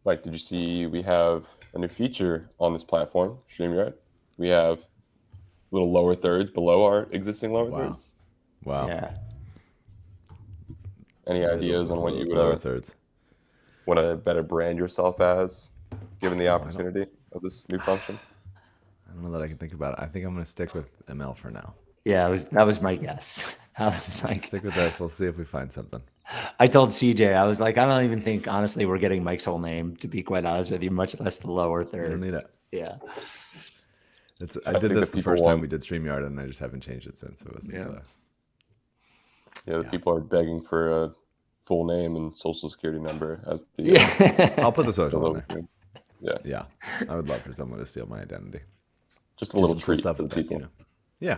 Mike, did you see we have a new feature on this platform, StreamYard? We have little lower thirds below our existing lower thirds. Wow. Yeah. Any ideas on what you lower would thirds want to better brand yourself as, given the opportunity of this new function? I don't know that I can think about it. I think I'm going to stick with ML for now. Yeah, that was my guess. I was like, Stick with us. We'll see if we find something. I told CJ, I was like, I don't even think, honestly, we're getting Mike's whole name, to be quite honest with you, much less the lower I third. don't need it. Yeah. I did this the first time we did StreamYard, and I just haven't changed it since. It wasn't. The people are begging for a full name and social security number as the. I'll put the social in there. Yeah. I would love for someone to steal my identity. Just a little treat for the people. Yeah.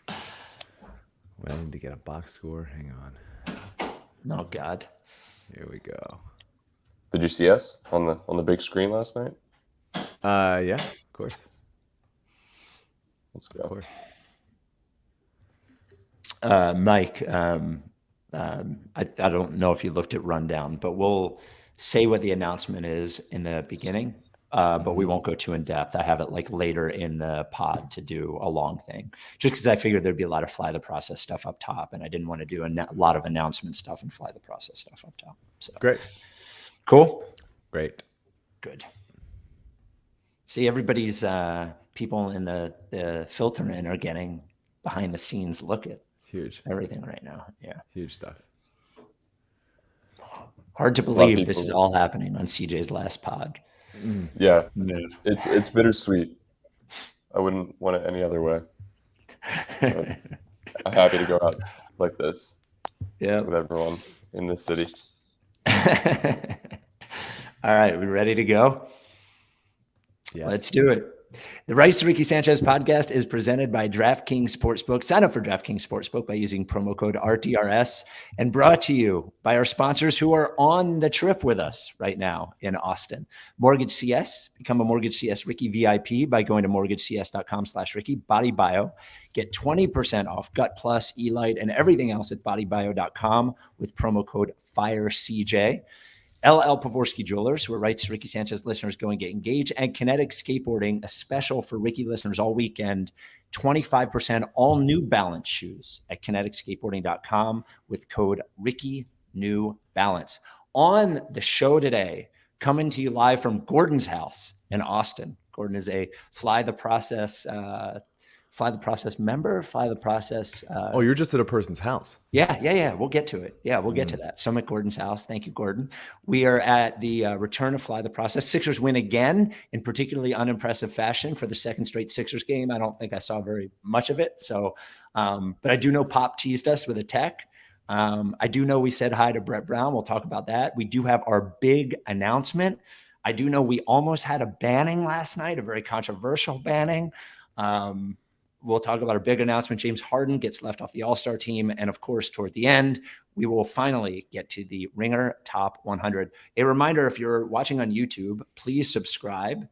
Well, I need to get a box score. Hang on. Oh God. Here we go. Did you see us on the big screen last night? Yeah, of course. Let's go. Of course. Mike, I don't know if you looked at Rundown, but we'll say what the announcement is in the beginning, but we won't go too in depth. I have it like later in the pod to do a long thing, just because I figured there'd be a lot of fly the process stuff up top, and I didn't want to do a lot of announcement stuff and fly the process stuff up top. So great. Cool. Great. Good. See, everybody's people in the filter in are getting behind the scenes look at huge everything right now. Yeah. Huge stuff. Hard to believe this is all happening on CJ's last pod. Yeah. It's bittersweet. I wouldn't want it any other way. I'm happy to go out like this. Yeah. With everyone in this city. All right, we ready to go? Yes. Let's do it. The Rights to Ricky Sanchez podcast is presented by DraftKings Sportsbook. Sign up for DraftKings Sportsbook by using promo code RTRS, and brought to you by our sponsors who are on the trip with us right now in Austin. MortgageCS. Become a MortgageCS Ricky VIP by going to mortgagecs.com/Ricky. Body Bio. Get 20% off Gut Plus, Elite, and everything else at bodybio.com with promo code FIRECJ. LL Pavorsky Jewelers, where Rights to Ricky Sanchez listeners go and get engaged, and Kinetic Skateboarding, a special for Ricky listeners all weekend, 25% all New Balance shoes at kineticskateboarding.com with code Ricky New Balance. On the show today, coming to you live from Gordon's house in Austin. Gordon is a Fly the Process member, oh, you're just at a person's house. Yeah. We'll get to it. Yeah, we'll get to that. So I'm at Gordon's house. Thank you, Gordon. We are at the return of Fly the Process. Sixers win again in particularly unimpressive fashion for the second straight Sixers game. I don't think I saw very much of it. So, but I do know Pop teased us with a tech. I do know we said hi to Brett Brown. We'll talk about that. We do have our big announcement. I do know we almost had a banning last night, a very controversial banning. We'll talk about our big announcement. James Harden gets left off the All-Star team. And of course, toward the end, we will finally get to the Ringer Top 100. A reminder, if you're watching on YouTube, please subscribe.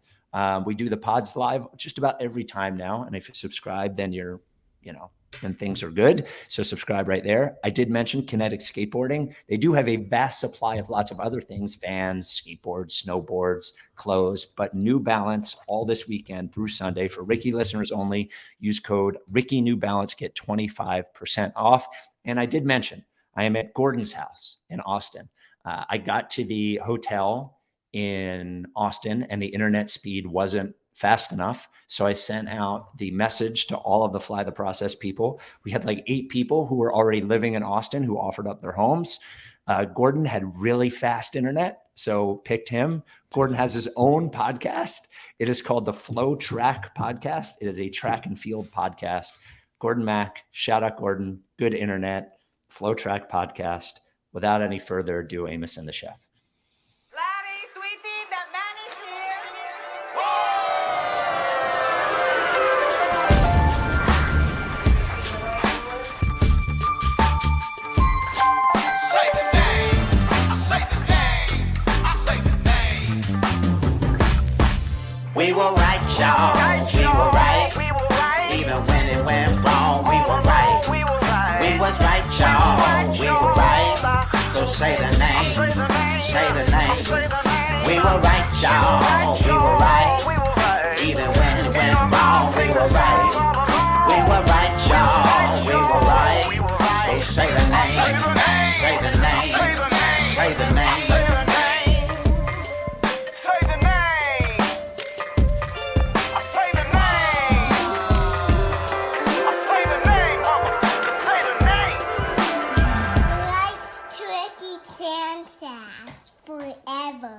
We do the pods live just about every time now. And if you subscribe, then then things are good. So subscribe right there. I did mention Kinetic Skateboarding. They do have a vast supply of lots of other things, vans, skateboards, snowboards, clothes, but New Balance all this weekend through Sunday for Ricky listeners only. Use code Ricky New Balance, get 25% off. And I did mention I am at Gordon's house in Austin. I got to the hotel in Austin and the internet speed wasn't fast enough. So I sent out the message to all of the Fly the Process people. We had like 8 people who were already living in Austin who offered up their homes. Gordon had really fast internet, so picked him. Gordon has his own podcast. It is called the Flow Track Podcast. It is a track and field podcast. Gordon Mack, shout out Gordon, good internet, Flow Track Podcast. Without any further ado, Amos and the Chef. We were right, y'all. We were right. Even when it went wrong, we were right. We was right, y'all. We were right. So say the name. Say the name. We were right, y'all. We were right. Even when it went wrong, we were right. We were right, y'all. We were right. So say the name. Say the name. Say the name. Say the name. Say the name. I say the name. I say the name. Say the name. Likes Tricky Sanchez forever.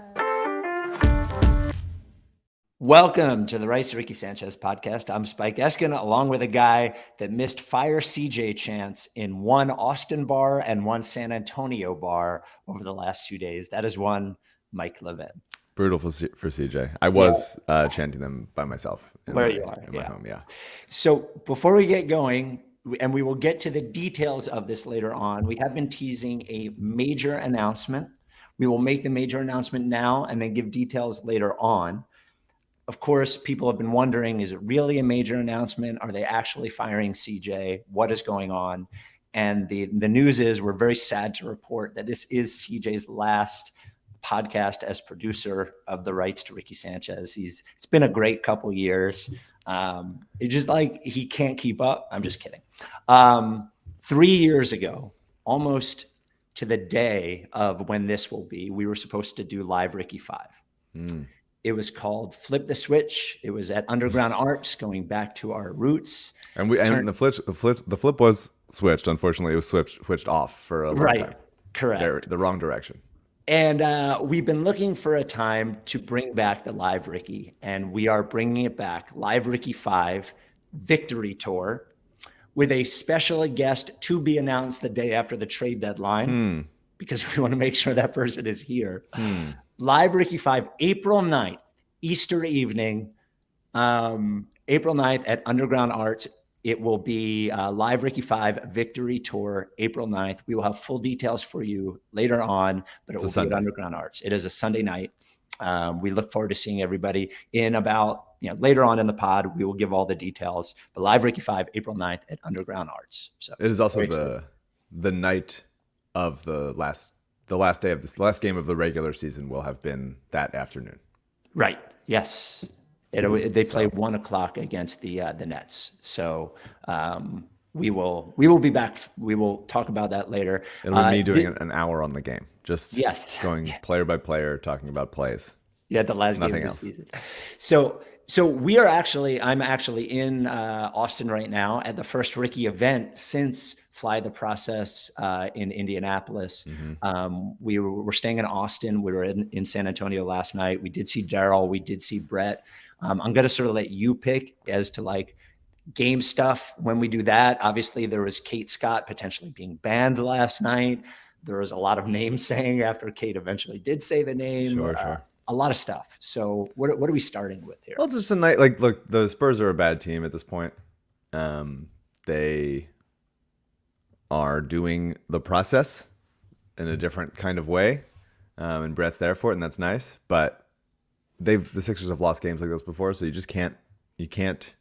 Welcome to the Rice Ricky Sanchez podcast. I'm Spike Eskin, along with a guy that missed fire CJ chants in one Austin bar and one San Antonio bar over the last 2 days. That is one Mike Levin. Brutal for CJ. I was chanting them by myself. In Where my, you are, in my home, yeah. So before we get going, and we will get to the details of this later on, we have been teasing a major announcement. We will make the major announcement now and then give details later on. Of course, people have been wondering, is it really a major announcement? Are they actually firing CJ? What is going on? And the news is we're very sad to report that this is CJ's last podcast as producer of the rights to Ricky Sanchez. It's been a great couple years. It's just like he can't keep up. I'm just kidding. 3 years ago, almost to the day of when this will be, we were supposed to do Live Ricky 5. It was called Flip the Switch. It was at Underground Arts, going back to our roots. And the flip was switched. Unfortunately, it was switched off for a long time. Correct. The wrong direction. And we've been looking for a time to bring back the Live Ricky, and we are bringing it back. Live Ricky 5 Victory Tour with a special guest to be announced the day after the trade deadline because we want to make sure that person is here. Live Ricky 5, April 9th, Easter evening, April 9th at Underground Arts. It will be Live Ricky 5 Victory Tour, April 9th. We will have full details for you later on, but it will be at Underground Arts. It is a Sunday night. We look forward to seeing everybody in about, later on in the pod. We will give all the details. But Live Ricky 5, April 9th at Underground Arts. So it is also the night of the last day of this last game of the regular season will have been that afternoon. Right. Yes. They play 1 o'clock against the Nets. So we will be back. We will talk about that later. It'll be me doing an hour on the game. Just going player by player, talking about plays. Yeah, the last Nothing game of else. the season. So I'm actually in Austin right now at the first Ricky event since Fly the Process in Indianapolis. We're staying in Austin. We were in San Antonio last night. We did see Daryl. We did see Brett. I'm going to sort of let you pick as to like game stuff when we do that. Obviously, there was Kate Scott potentially being banned last night. There was a lot of names saying after Kate eventually did say the name. Sure. A lot of stuff. So what are we starting with here? Well, it's just a night. Look, the Spurs are a bad team at this point. They are doing the process in a different kind of way, and Brett's there for it, and that's nice. But the Sixers have lost games like this before, so you can't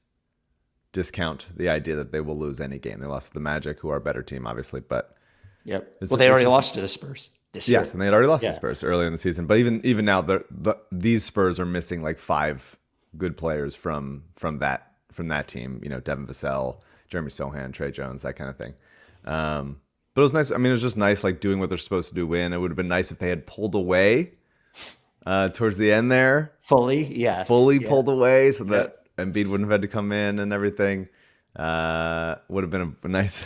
discount the idea that they will lose any game. They lost to the Magic, who are a better team, obviously, but They already lost to the Spurs this year. Yes, and they had already lost to the Spurs earlier in the season. But even now, these Spurs are missing like 5 good players from that team. Devin Vassell, Jeremy Sohan, Trey Jones, that kind of thing. But it was nice. I mean, it was just nice, like doing what they're supposed to do. Win. It would have been nice if they had pulled away towards the end there. Fully Pulled away, so that Embiid wouldn't have had to come in and everything. Would have been a nice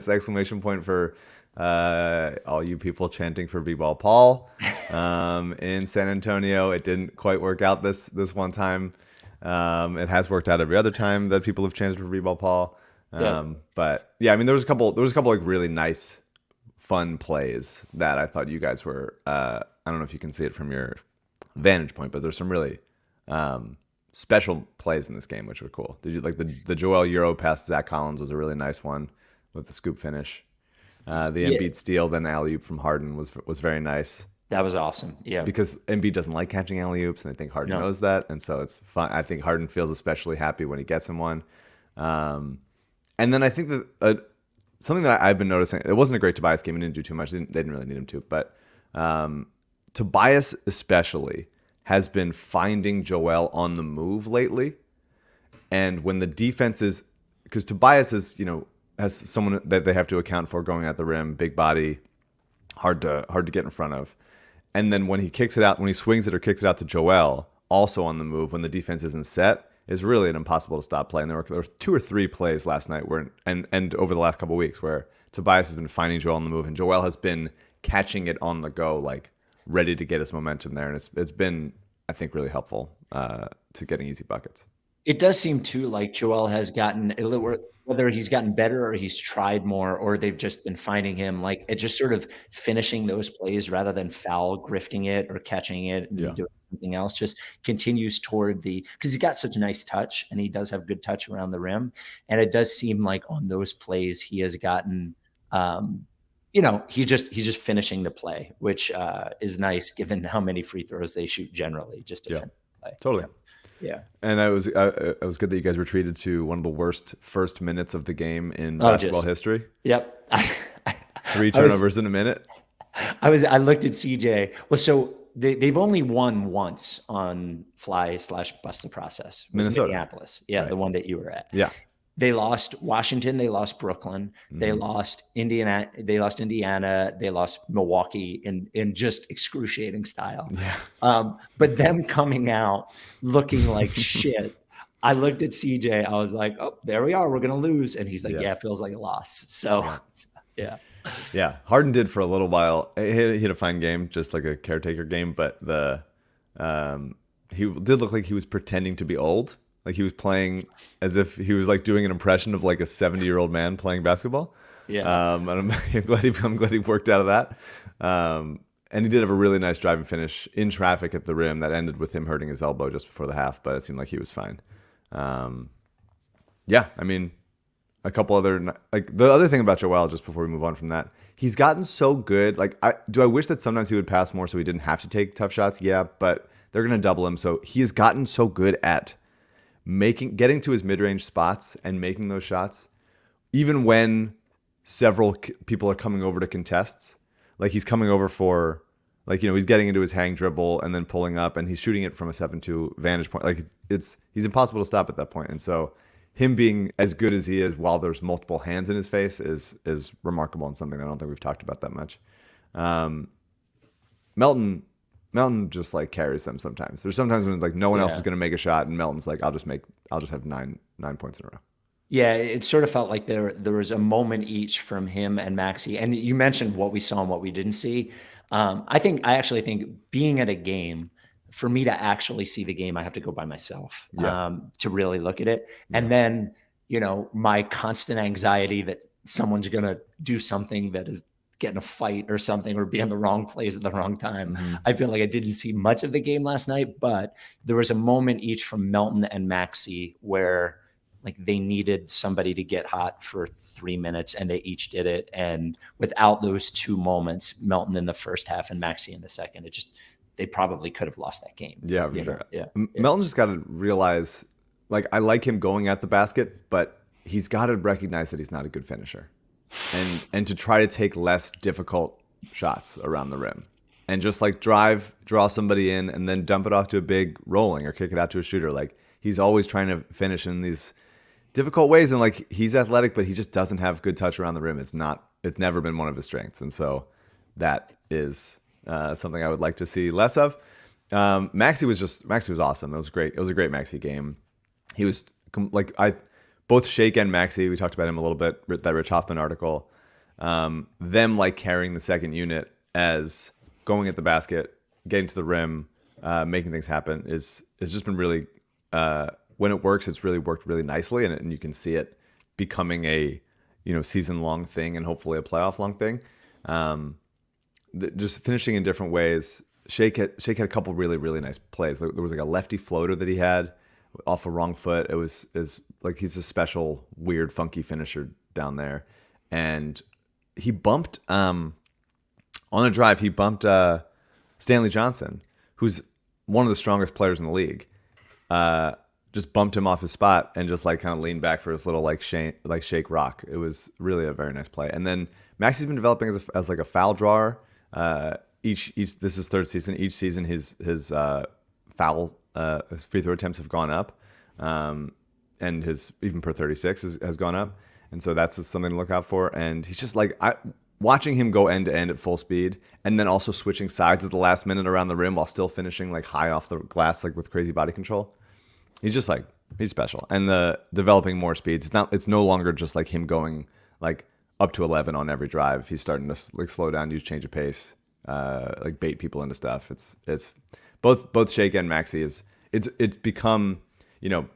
exclamation point for all you people chanting for B-Ball Paul in San Antonio. It didn't quite work out this one time. It has worked out every other time that people have chanted for B-Ball Paul. But yeah, I mean, there was a couple like really nice, fun plays that I thought you guys were. I don't know if you can see it from your vantage point, but there's some really special plays in this game which were cool. Did you like the Joel Euro pass to Zach Collins was a really nice one with the scoop finish. The Embiid steal, then alley-oop from Harden was very nice. That was awesome. Yeah. Because Embiid doesn't like catching alley-oops, and I think Harden knows that. And so it's fun. I think Harden feels especially happy when he gets him one. And then I think that something that I've been noticing, it wasn't a great Tobias game. He didn't do too much. They didn't really need him to. But Tobias especially has been finding Joel on the move lately. And when the defense is, because Tobias is, has someone that they have to account for going at the rim, big body, hard to get in front of. And then when he kicks it out, when he swings it or kicks it out to Joel, also on the move, when the defense isn't set, is really an impossible to stop play. And there were 2 or 3 plays last night and over the last couple of weeks where Tobias has been finding Joel on the move, and Joel has been catching it on the go, like ready to get his momentum there. And it's been, I think, really helpful to getting easy buckets. It does seem too like Joel has gotten a little, whether he's gotten better or he's tried more, or they've just been finding him like it just sort of finishing those plays rather than foul grifting it or catching it and doing something else, just continues toward because he's got such a nice touch and he does have good touch around the rim. And it does seem like on those plays he has gotten, he's just finishing the play, which is nice given how many free throws they shoot generally just to finish the play. Totally. Yeah. And it was good that you guys were treated to one of the worst first minutes of the game in basketball history. Yep. 3 turnovers in a minute. I looked at CJ. Well, so they've only won once on fly/bust the process. It was Minnesota. Minneapolis. Yeah, right. The one that you were at. Yeah. They lost Washington. They lost Brooklyn. They lost Indiana. They lost Indiana. They lost Milwaukee in just excruciating style. Yeah. But them coming out looking like shit. I looked at CJ. I was like, oh, there we are. We're going to lose. And he's like, yeah, it feels like a loss. So, yeah. Yeah. Harden did for a little while. He had a fine game, just like a caretaker game. But he did look like he was pretending to be old. Like he was playing as if he was like doing an impression of like a 70-year-old man playing basketball. Yeah. And I'm glad he worked out of that. And he did have a really nice drive and finish in traffic at the rim that ended with him hurting his elbow just before the half, but it seemed like he was fine. Yeah, I mean, a couple other, like the other thing about Joel, just before we move on from that, he's gotten so good. Like, do I wish that sometimes he would pass more so he didn't have to take tough shots? Yeah, but they're going to double him. So he has gotten so good at getting to his mid-range spots and making those shots, even when several people are coming over to contests. Like he's coming over for, like, he's getting into his hang dribble and then pulling up, and he's shooting it from a 7-2 vantage point. Like he's impossible to stop at that point. And so him being as good as he is while there's multiple hands in his face is remarkable, and something I don't think we've talked about that much. Melton just like carries them sometimes. There's sometimes when it's like no one else is going to make a shot, and Melton's like, I'll just have nine points in a row. Yeah, it sort of felt like there was a moment each from him and Maxey. And you mentioned what we saw and what we didn't see. I actually think being at a game, for me to actually see the game, I have to go by myself to really look at it. Yeah. And then, my constant anxiety that someone's going to do something that is get in a fight or something or be in the wrong place at the wrong time. Mm-hmm. I feel like I didn't see much of the game last night, but there was a moment each from Melton and Maxey where like they needed somebody to get hot for 3 minutes, and they each did it. And without those 2 moments, Melton in the first half and Maxey in the second, they probably could have lost that game. Yeah, for sure. Yeah. Melton just got to realize, like, I like him going at the basket, but he's got to recognize that he's not a good finisher. And to try to take less difficult shots around the rim and just like draw somebody in and then dump it off to a big rolling or kick it out to a shooter. Like he's always trying to finish in these difficult ways. And like he's athletic, but he just doesn't have good touch around the rim. It's never been one of his strengths. And so that is something I would like to see less of. Maxey was awesome. It was great. It was a great Maxey game. He was both Shake and Maxey, we talked about him a little bit, that Rich Hoffman article, them like carrying the second unit as going at the basket, getting to the rim, making things happen is just been really, when it works, it's really worked really nicely, and you can see it becoming a season-long thing and hopefully a playoff-long thing. Just finishing in different ways. Shake had a couple really, really nice plays. There was like a lefty floater that he had off a wrong foot. It was like he's a special, weird, funky finisher down there. And he bumped on a drive. He bumped Stanley Johnson, who's one of the strongest players in the league. Just bumped him off his spot and just like kind of leaned back for his little shake rock. It was really a very nice play. And then Maxey's been developing as like a foul drawer. each this is third season. Each season his foul his free throw attempts have gone up, and his even per 36 has gone up, and so that's something to look out for. And he's just like watching him go end to end at full speed, and then also switching sides at the last minute around the rim while still finishing like high off the glass, like with crazy body control. He's just like, he's special. And the developing more speeds. It's no longer just like him going like up to 11 on every drive. He's starting to like slow down, use change of pace, like bait people into stuff. It's both Shake and Maxey it's become, you know,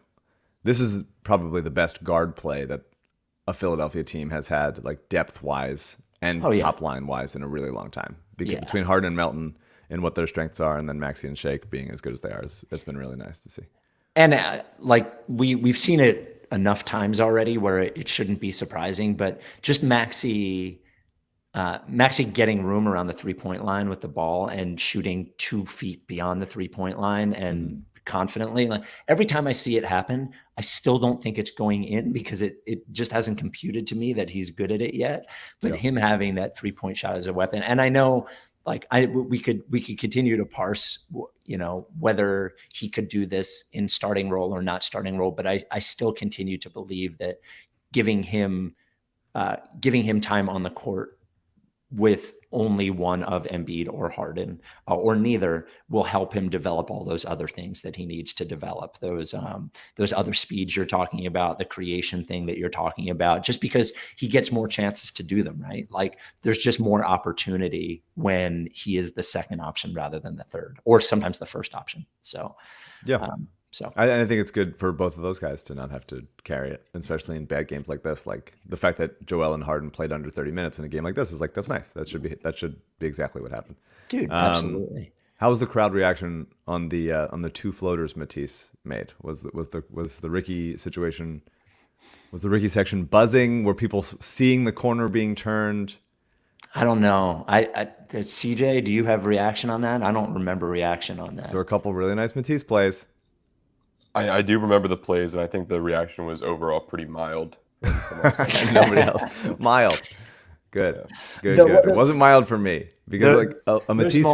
this is probably the best guard play that a Philadelphia team has had, like depth wise and top line wise, in a really long time. Between Harden and Melton and what their strengths are, and then Maxey and Shake being as good as they are, it's been really nice to see. And like we've seen it enough times already where it shouldn't be surprising, but just Maxey getting room around the 3-point line with the ball and shooting 2 feet beyond the 3-point line and confidently. Like every time I see it happen, I still don't think it's going in because it just hasn't computed to me that he's good at it yet. But him having that 3-point shot as a weapon, and I know like we could continue to parse, you know, whether he could do this in starting role or not starting role, but I still continue to believe that giving him time on the court with only one of Embiid or Harden or neither will help him develop all those other things that he needs to develop, those other speeds you're talking about, the creation thing that you're talking about, just because he gets more chances to do them, right? Like there's just more opportunity when he is the second option rather than the third, or sometimes the first option. So, I think it's good for both of those guys to not have to carry it, especially in bad games like this. Like the fact that Joel and Harden played under 30 minutes in a game like this is like, that's nice. That should be exactly what happened. Dude, absolutely. How was the crowd reaction on the 2 floaters Matisse made? Was the Ricky situation? Was the Ricky section buzzing? Were people seeing the corner being turned? I don't know. CJ, do you have reaction on that? I don't remember reaction on that. So a couple really nice Matisse plays. I do remember the plays, and I think the reaction was overall pretty mild. Nobody else. Mild. Good. It wasn't mild for me because like a Matisse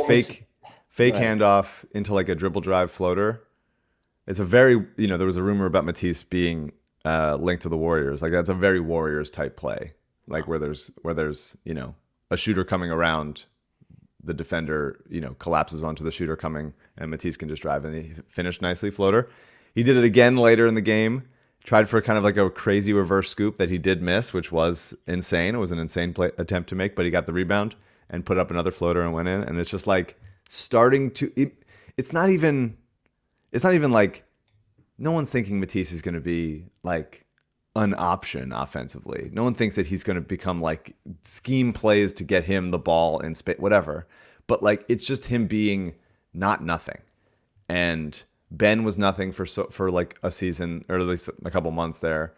fake handoff into like a dribble drive floater. It's a very, you know, there was a rumor about Matisse being linked to the Warriors. Like that's a very Warriors type play. Like where there's, you know, a shooter coming around, the defender, you know, collapses onto the shooter coming, and Matisse can just drive, and he finished nicely floater. He did it again later in the game, tried for kind of like a crazy reverse scoop that he did miss, which was insane. It was an insane attempt to make, but he got the rebound and put up another floater and went in. And it's just like starting to, it's not even like no one's thinking Matisse is going to be like an option offensively. No one thinks that he's going to become like scheme plays to get him the ball in space, whatever. But like, it's just him being not nothing. And Ben was nothing for like a season, or at least a couple months there,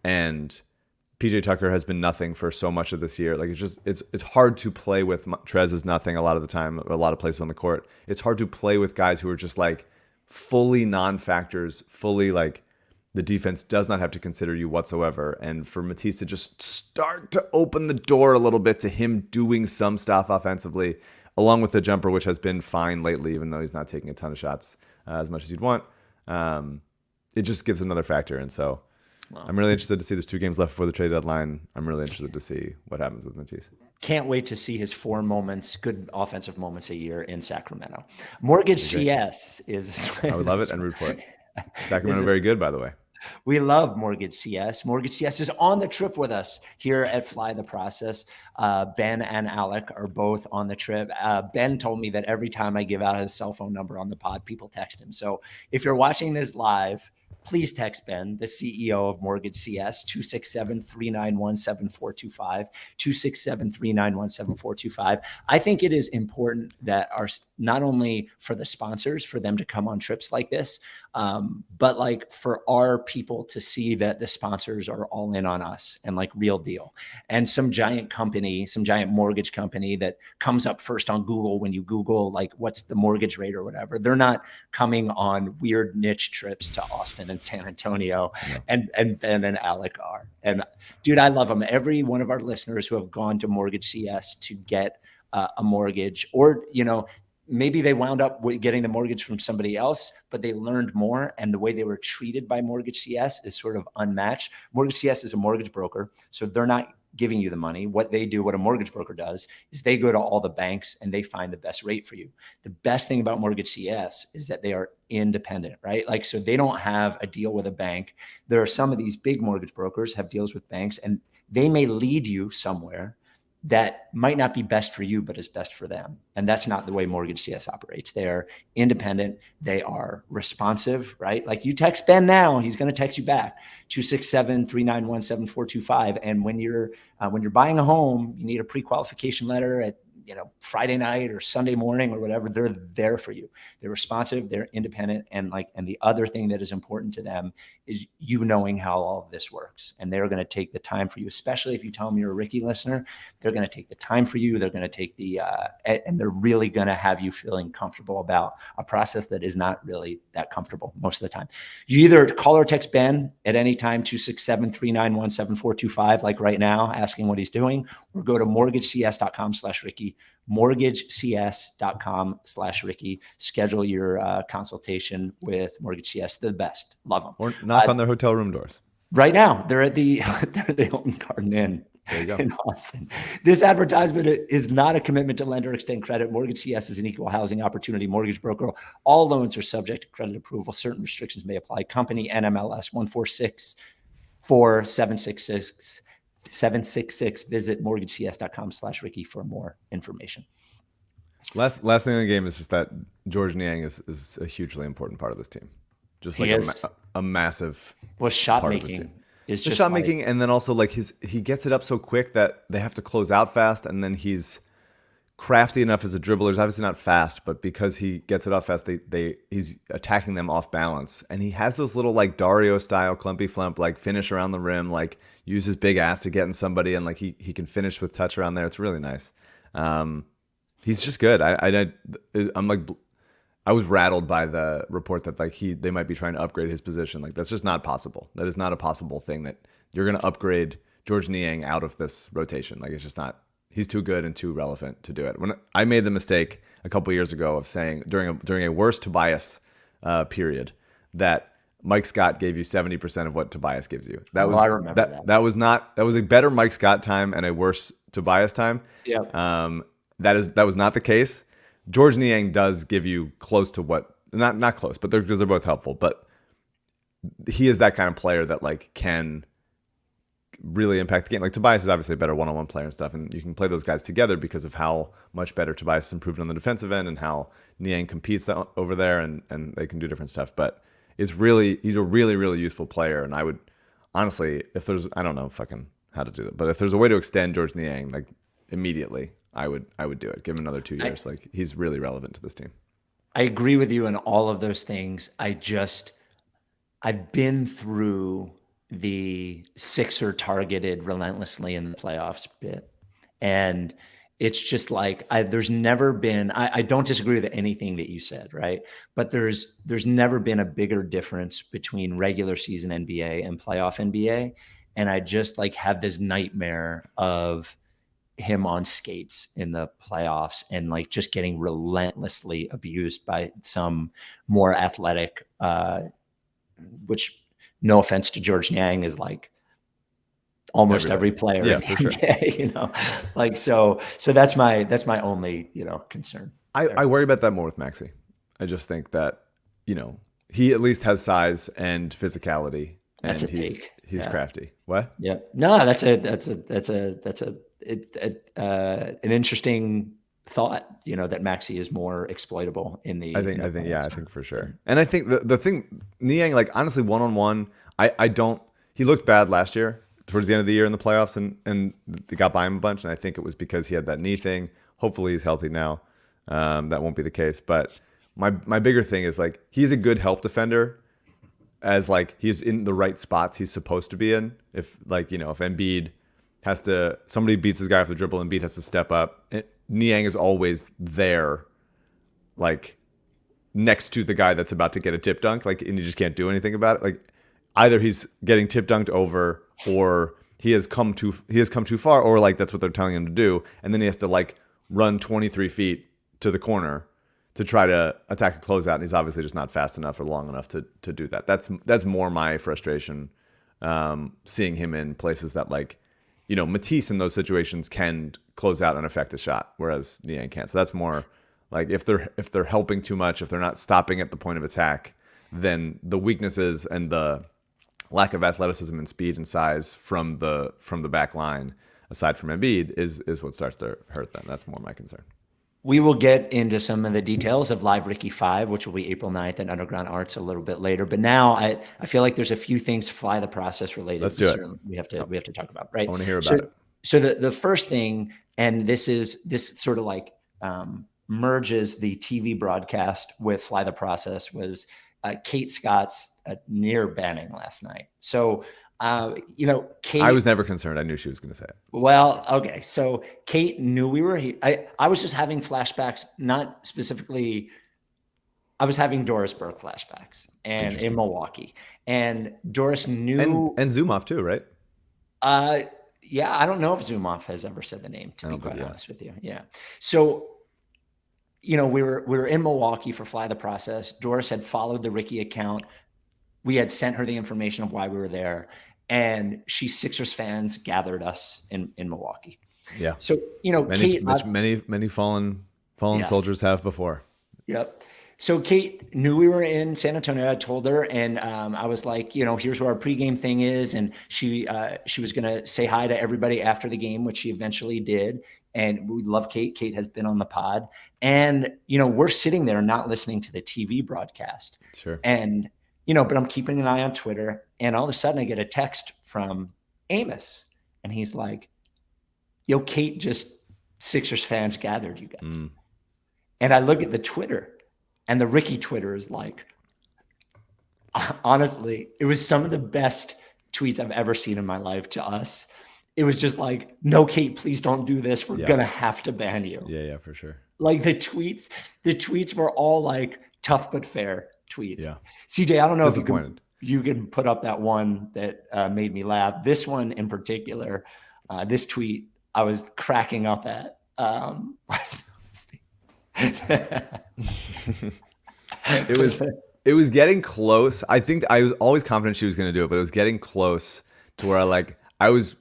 and PJ Tucker has been nothing for so much of this year. Like it's hard to play with. Trez is nothing a lot of the time, a lot of places on the court. It's hard to play with guys who are just like fully non-factors, fully like the defense does not have to consider you whatsoever. And for Matisse to just start to open the door a little bit to him doing some stuff offensively, along with the jumper, which has been fine lately, even though he's not taking a ton of shots as much as you'd want. It just gives another factor. And so I'm really interested to see. There's 2 games left before the trade deadline. I'm really interested to see what happens with Matisse. Can't wait to see his 4 moments, good offensive moments a year in Sacramento. MortgageCS is... I would love it and root for it. Sacramento very good, by the way. We love MortgageCS. MortgageCS is on the trip with us here at Fly the Process. Ben and Alec are both on the trip. Ben told me that every time I give out his cell phone number on the pod, people text him. So if you're watching this live, please text Ben, the CEO of MortgageCS, 267-391-7425, 267-391-7425. I think it is important that not only for the sponsors, for them to come on trips like this, but like for our people to see that the sponsors are all in on us and like real deal. And some giant company, some giant mortgage company that comes up first on Google when you Google like what's the mortgage rate or whatever, they're not coming on weird niche trips to Austin and San Antonio, and Ben and Alec are. And dude, I love them. Every one of our listeners who have gone to MortgageCS to get a mortgage, or, maybe they wound up getting the mortgage from somebody else, but they learned more. And the way they were treated by MortgageCS is sort of unmatched. MortgageCS is a mortgage broker, so they're not giving you the money. What they do, what a mortgage broker does, is they go to all the banks and they find the best rate for you. The best thing about MortgageCS is that they are independent, right? Like, so they don't have a deal with a bank. There are some of these big mortgage brokers have deals with banks, and they may lead you somewhere that might not be best for you, but is best for them. And that's not the way MortgageCS operates. They're independent. They are responsive, right? Like, you text Ben now, he's going to text you back, 267-391-7425. And when you're buying a home, you need a pre-qualification letter at Friday night or Sunday morning or whatever, they're there for you. They're responsive, they're independent. And the other thing that is important to them is you knowing how all of this works. And they're going to take the time for you, especially if you tell them you're a Ricky listener. They're going to take the time for you. They're going to take and they're really going to have you feeling comfortable about a process that is not really that comfortable most of the time. You either call or text Ben at any time, 267-391-7425, like right now, asking what he's doing, or go to mortgagecs.com/Ricky, mortgagecs.com/Ricky. Schedule your consultation with MortgageCS. They're the best. Love them. Or knock on their hotel room doors. Right now, they're at the Hilton Garden Inn in Austin. This advertisement is not a commitment to lend or extend credit. MortgageCS is an equal housing opportunity mortgage broker. All loans are subject to credit approval. Certain restrictions may apply. Company NMLS 1464766766. Visit mortgagecs.com/Ricky for more information. Last thing in the game is just that George Niang is a hugely important part of this team. Just like a massive shot part of this making team. is The just shot making, and then also like he gets it up so quick that they have to close out fast, and then he's crafty enough as a dribbler. He's obviously not fast, but because he gets it off fast, he's attacking them off balance, and he has those little like Dario style clumpy flump like finish around the rim, like use his big ass to get in somebody, and like he can finish with touch around there. It's really nice. He's just good. I'm like, I was rattled by the report that like they might be trying to upgrade his position. Like, that's just not possible. That is not a possible thing that you're going to upgrade George Niang out of this rotation. Like, it's just not. He's too good and too relevant to do it. When I made the mistake a couple years ago of saying during a worse Tobias period that Mike Scott gave you 70% of what Tobias gives you. I remember that. That was a better Mike Scott time and a worse Tobias time. Yeah. That was not the case. George Niang does give you close to what, not close, but they're both helpful. But he is that kind of player that like can really impact the game. Like, Tobias is obviously a better one-on-one player and stuff, and you can play those guys together because of how much better Tobias has improved on the defensive end and how Niang competes over there, and they can do different stuff. But he's a really, really useful player. And I would honestly, if there's, I don't know fucking how to do it, but if there's a way to extend George Niang like immediately, I would do it. Give him another 2 years. Like, he's really relevant to this team. I agree with you on all of those things. I've been through the Sixer targeted relentlessly in the playoffs bit. And it's just like, there's never been, I don't disagree with anything that you said, right? But there's never been a bigger difference between regular season NBA and playoff NBA. And I just like have this nightmare of him on skates in the playoffs and like just getting relentlessly abused by some more athletic, which, no offense to George Niang, is like almost every player in the NBA, like, so that's my only, concern. I worry about that more with Maxey. I just think that, he at least has size and physicality, and that's a take. He's crafty. What? Yeah. No, that's an interesting thought, that Maxey is more exploitable in the. I think for sure. And I think the thing, Niang, like, honestly, one-on-one, I don't. He looked bad last year towards the end of the year in the playoffs, and they got by him a bunch. And I think it was because he had that knee thing. Hopefully, he's healthy now. That won't be the case. But my bigger thing is like, he's a good help defender, as like he's in the right spots he's supposed to be in. If like, if Embiid somebody beats his guy off the dribble, Embiid has to step up. Niang is always there, like next to the guy that's about to get a tip dunk, like, and you just can't do anything about it. Like, either he's getting tip dunked over, or he has come too far, or like that's what they're telling him to do, and then he has to like run 23 feet to the corner to try to attack a closeout, and he's obviously just not fast enough or long enough to do that. That's more my frustration, seeing him in places that, like, you know, Matisse in those situations can close out and affect a shot, whereas Niang can't. So that's more like if they're helping too much, if they're not stopping at the point of attack, then the weaknesses and the lack of athleticism and speed and size from the back line, aside from Embiid, is what starts to hurt them. That's more my concern. We will get into some of the details of Live Ricky 5, which will be April 9th at Underground Arts a little bit later. But now I feel like there's a few things Fly the Process related. Let's do it. We have to talk about, right? I want to hear about it. So the first thing, and this sort of like merges the TV broadcast with Fly the Process, was Kate Scott's near banning last night. So you know, Kate, I was never concerned. I knew she was going to say it. Well, okay. So Kate knew we were here. I was just having flashbacks, not specifically. I was having Doris Burke flashbacks and in Milwaukee, and Doris knew, and Zoom off too, right? Yeah, I don't know if Zoomoff has ever said the name, to be quite honest with you. Yeah. So, you know, we were in Milwaukee for Fly the Process. Doris had followed the Ricky account. We had sent her the information of why we were there. And Sixers fans gathered us in Milwaukee. Yeah. So, you know, Kate, many fallen soldiers have before. Yep. So Kate knew we were in San Antonio. I told her, and I was like, you know, here's where our pregame thing is. And she was going to say hi to everybody after the game, which she eventually did. And we love Kate. Kate has been on the pod. And, you know, we're sitting there not listening to the TV broadcast. Sure. And, you know, but I'm keeping an eye on Twitter, and all of a sudden I get a text from Amos, and he's like, yo, Kate, just Sixers fans gathered you guys. And I look at the Twitter, and the Ricky Twitter is like, honestly, it was some of the best tweets I've ever seen in my life to us. It was just like, no, Kate, please don't do this. We're going to have to ban you. Yeah, for sure. Like the tweets were all like tough but fair tweets. Yeah. CJ, I don't know if you can put up that one that made me laugh. This one in particular, this tweet I was cracking up at. It was getting close. I think I was always confident she was going to do it, but it was getting close to where I was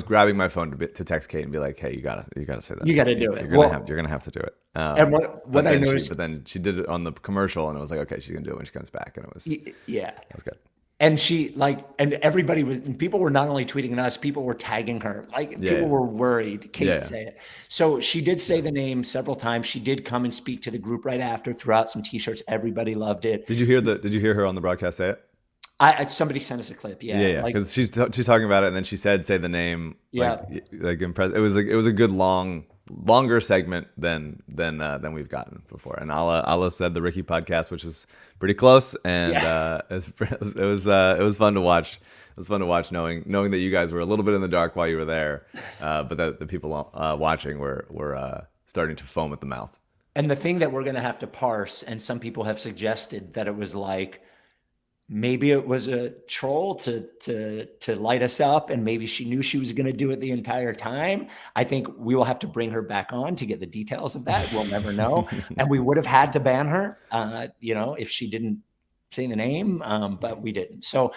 grabbing my phone to text Kate and be like, "Hey, you gotta say that. You gotta do it. You're gonna have to do it." And what I noticed, but then she did it on the commercial, and it was like, "Okay, she's gonna do it when she comes back," and it was that was good. And she and people were not only tweeting at us, people were tagging her. People were worried Kate say it. So she did say the name several times. She did come and speak to the group right after, threw out some t-shirts. Everybody loved it. Did you hear her on the broadcast say it? Somebody sent us a clip. Yeah. Because she's talking about it, and then she say the name. Like impressed. It was a good longer segment than we've gotten before. And Ala said the Ricky podcast, which was pretty close, and it was fun to watch. It was fun to watch knowing that you guys were a little bit in the dark while you were there, but that the people watching were starting to foam at the mouth. And the thing that we're going to have to parse, and some people have suggested that it was like, maybe it was a troll to light us up, and maybe she knew she was going to do it the entire time. I think we will have to bring her back on to get the details of that. We'll never know. And we would have had to ban her, if she didn't say the name, but we didn't. So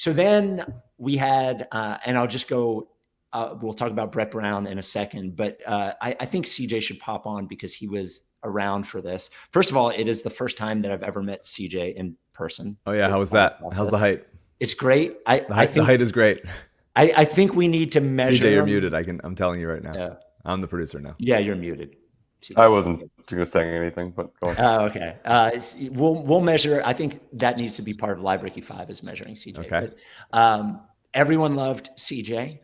then we had, and I'll just go, we'll talk about Brett Brown in a second, but I think CJ should pop on because he was around for this. First of all, it is the first time that I've ever met CJ in person. Oh yeah, how was that? How's the height? It's great. The height is great. I think we need to measure. CJ, you're muted. I'm telling you right now. Yeah. I'm the producer now. Yeah, you're muted. CJ. I wasn't going to say anything, but go on. Oh, okay. We'll measure. I think that needs to be part of Live Ricky 5 is measuring CJ. Okay. But, everyone loved CJ,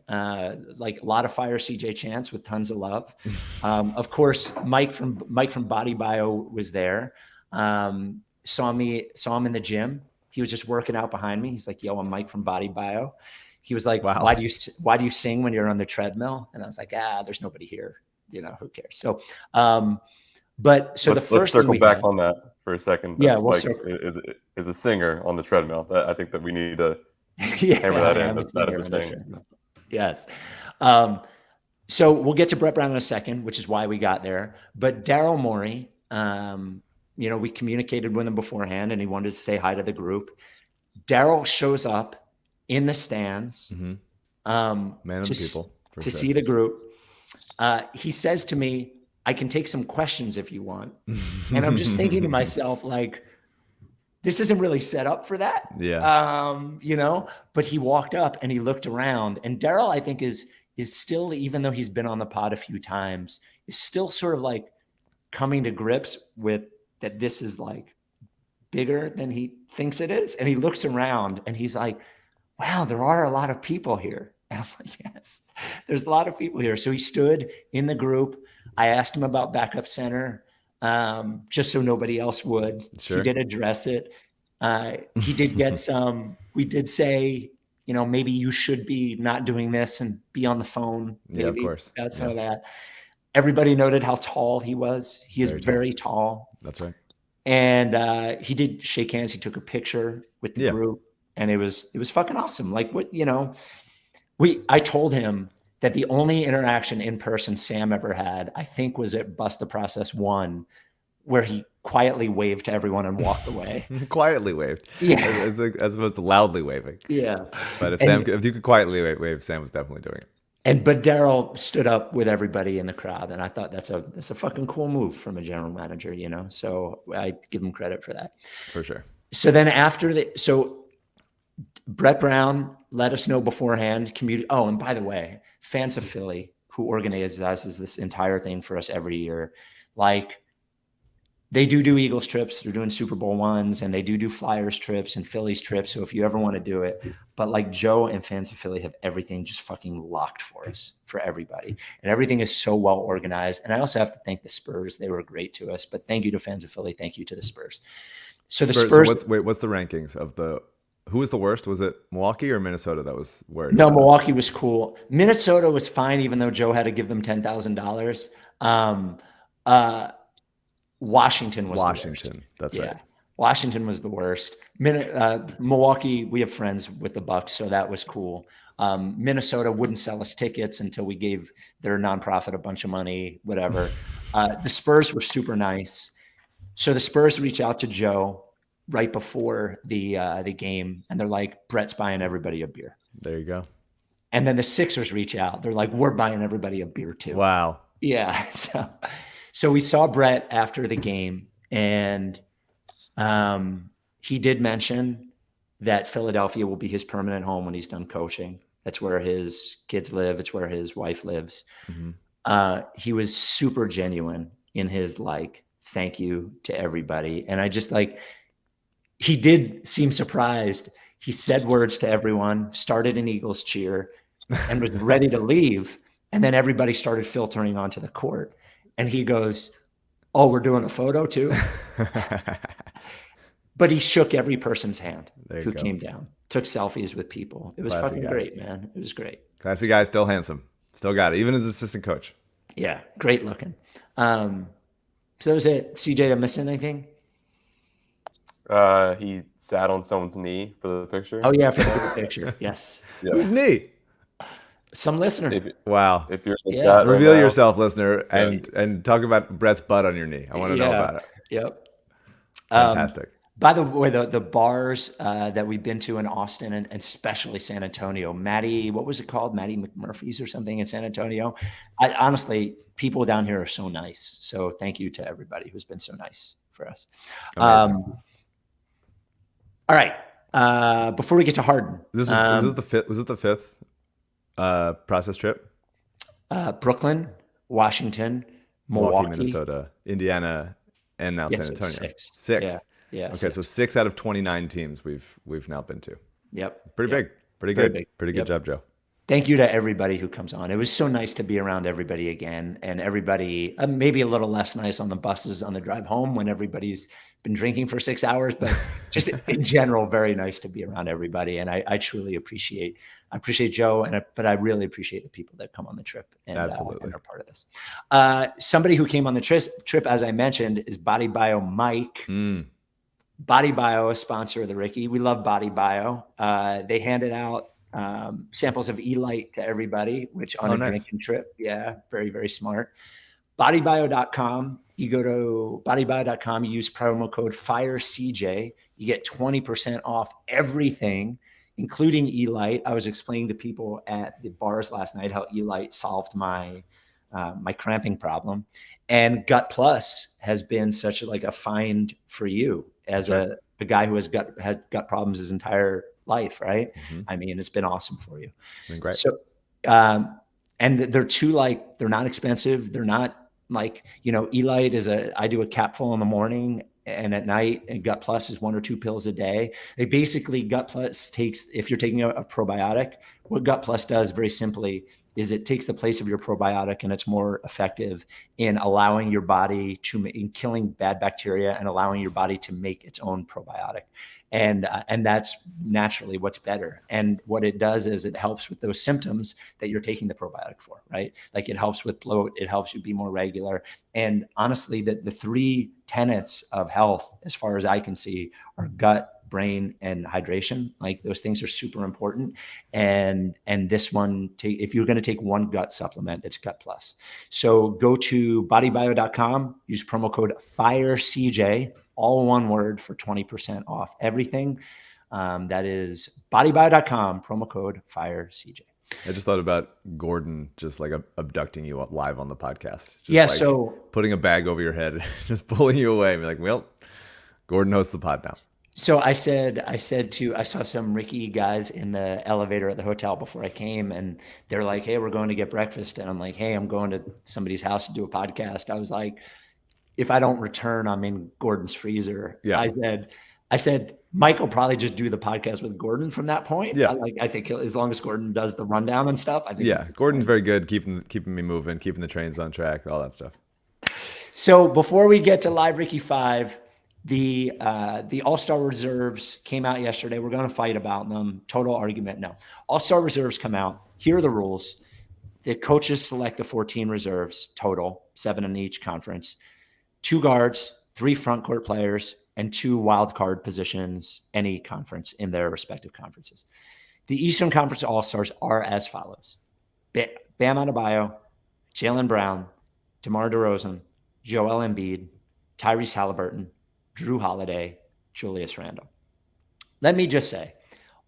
like a lot of fire CJ chants with tons of love. Of course, Mike from Body Bio was there. Saw him in the gym. He was just working out behind me. He's like, "Yo, I'm Mike from Body Bio." He was like, wow. Why do you sing when you're on the treadmill? And I was like, there's nobody here. Who cares? So, let's circle back on that for a second. Yeah, is a singer on the treadmill. I think that we need to hammer that in. That is a thing. Yes. So we'll get to Brett Brown in a second, which is why we got there. But Daryl Morey, we communicated with him beforehand, and he wanted to say hi to the group. Daryl shows up in the stands, Man of to, the people, to see the group. He says to me, "I can take some questions if you want." And I'm just thinking to myself, like, this isn't really set up for that. Yeah. But he walked up and he looked around, and Daryl, I think, is still, even though he's been on the pod a few times, is still sort of like coming to grips with that this is like bigger than he thinks it is. And he looks around and he's like, wow, there are a lot of people here. And I'm like, yes, there's a lot of people here. So he stood in the group. I asked him about backup center, just so nobody else would. Sure. He did address it. He did get some, we did say, maybe you should be not doing this and be on the phone. Maybe. Yeah, of course. That's some of that. Everybody noted how tall he was. He is very tall. That's right. And he did shake hands. He took a picture with the group, and it was fucking awesome. Like, I told him that the only interaction in person Sam ever had, I think, was at Bust the Process 1, where he quietly waved to everyone and walked away. Quietly waved. Yeah. As opposed to loudly waving. Yeah. But if you could quietly wave, Sam was definitely doing it. But Daryl stood up with everybody in the crowd, and I thought that's a fucking cool move from a general manager, So I give him credit for that. For sure. So then so Brett Brown let us know beforehand. Oh, and by the way, Fans of Philly, who organizes this entire thing for us every year, like, they do Eagles trips. They're doing Super Bowl ones, and they do Flyers trips and Phillies trips. So if you ever want to do it, but like Joe and Fans of Philly have everything just fucking locked for us, for everybody. And everything is so well organized. And I also have to thank the Spurs. They were great to us, but thank you to Fans of Philly. Thank you to the Spurs. So the Spurs. So what's the rankings of who was the worst? Was it Milwaukee or Minnesota that was where? No, Milwaukee was cool. Minnesota was fine, even though Joe had to give them $10,000. Washington was the worst. That's right. Washington was the worst. Milwaukee, we have friends with the Bucks, so that was cool. Minnesota wouldn't sell us tickets until we gave their nonprofit a bunch of money, whatever. The Spurs were super nice. So the Spurs reach out to Joe right before the game, and they're like, Brett's buying everybody a beer. There you go. And then the Sixers reach out. They're like, we're buying everybody a beer too. Wow. Yeah. So we saw Brett after the game, and he did mention that Philadelphia will be his permanent home when he's done coaching. That's where his kids live. It's where his wife lives. Mm-hmm. He was super genuine in his thank you to everybody. And I just he did seem surprised. He said words to everyone, started an Eagles cheer, and was ready to leave. And then everybody started filtering onto the court. And he goes, oh, we're doing a photo too? But he shook every person's hand who came down, took selfies with people. It was fucking great, man. It was great. Classy guy, still handsome. Still got it, even as assistant coach. Yeah, great looking. So that was it. CJ, did I miss anything? He sat on someone's knee for the picture. Oh, yeah, for the picture. Yes. Yeah. Whose knee? Some listener. Wow. If you're reveal yourself, listener, and talk about Brett's butt on your knee. I want to know about it. Yep. Fantastic. By the way, the bars that we've been to in Austin and especially San Antonio, Maddie, what was it called? Maddie McMurphy's or something in San Antonio. Honestly, people down here are so nice. So thank you to everybody who's been so nice for us. All right. Before we get to Harden, Was it the fifth process trip? Brooklyn, Washington, Milwaukee, Minnesota, Indiana, and now San Antonio. Six. Yeah. Okay, so 6 out of 29 teams we've now been to. Yep. Pretty big. Pretty Very good. big. Pretty good job, Joe. Thank you to everybody who comes on. It was so nice to be around everybody again, and everybody maybe a little less nice on the buses on the drive home when everybody's been drinking for 6 hours, but just in general, very nice to be around everybody. And I truly appreciate Joe, but I really appreciate the people that come on the trip and are part of this. Somebody who came on the trip, as I mentioned, is Body Bio Mike. Body Bio, a sponsor of the Ricky. We love Body Bio. They handed out samples of Elite to everybody, which on a nice. drinking trip. Yeah, very, very smart. Bodybio.com. You go to bodybio.com, you use promo code FIRECJ. You get 20% off everything, including Elite. I was explaining to people at the bars last night how Elite solved my cramping problem. And Gut Plus has been such a find for you as a guy who has gut problems his entire life, right? I mean, it's been awesome for you. Been great. So, and they're they're not expensive. They're not Elite I do a capful in the morning and at night, and Gut Plus is 1 or 2 pills a day. They basically, Gut Plus takes, if you're taking a probiotic, what Gut Plus does very simply is it takes the place of your probiotic, and it's more effective in allowing your body in killing bad bacteria and allowing your body to make its own probiotic. And that's naturally what's better. And what it does is it helps with those symptoms that you're taking the probiotic for, right? Like it helps with bloat, it helps you be more regular. And honestly, the 3 tenets of health, as far as I can see, are gut, brain, and hydration. Like those things are super important. And this one, if you're going to take one gut supplement, it's Gut Plus. So go to bodybio.com, use promo code FIRECJ, all one word, for 20% off everything. That is bodybio.com, promo code FIRECJ. I just thought about Gordon just abducting you live on the podcast. Just so putting a bag over your head, just pulling you away and be like, well, Gordon hosts the pod now. So I saw some Ricky guys in the elevator at the hotel before I came, and they're like, hey, we're going to get breakfast. And I'm like, hey, I'm going to somebody's house to do a podcast. I was like, if I don't return, I'm in Gordon's freezer. Yeah. I said, Mike will probably just do the podcast with Gordon from that point. Yeah. I think as long as Gordon does the rundown and stuff, I think. Yeah. Gordon's very good. Keeping me moving, keeping the trains on track, all that stuff. So before we get to Live Ricky 5, the All-Star reserves came out yesterday. We're going to fight about them. Total argument. No. All-Star reserves come out. Here are the rules. The coaches select the 14 reserves total, 7 in each conference. 2 guards, 3 front court players, and 2 wild card positions, any conference in their respective conferences. The Eastern Conference All-Stars are as follows. Bam Adebayo, Jaylen Brown, DeMar DeRozan, Joel Embiid, Tyrese Halliburton, Drew Holiday, Julius Randle. Let me just say,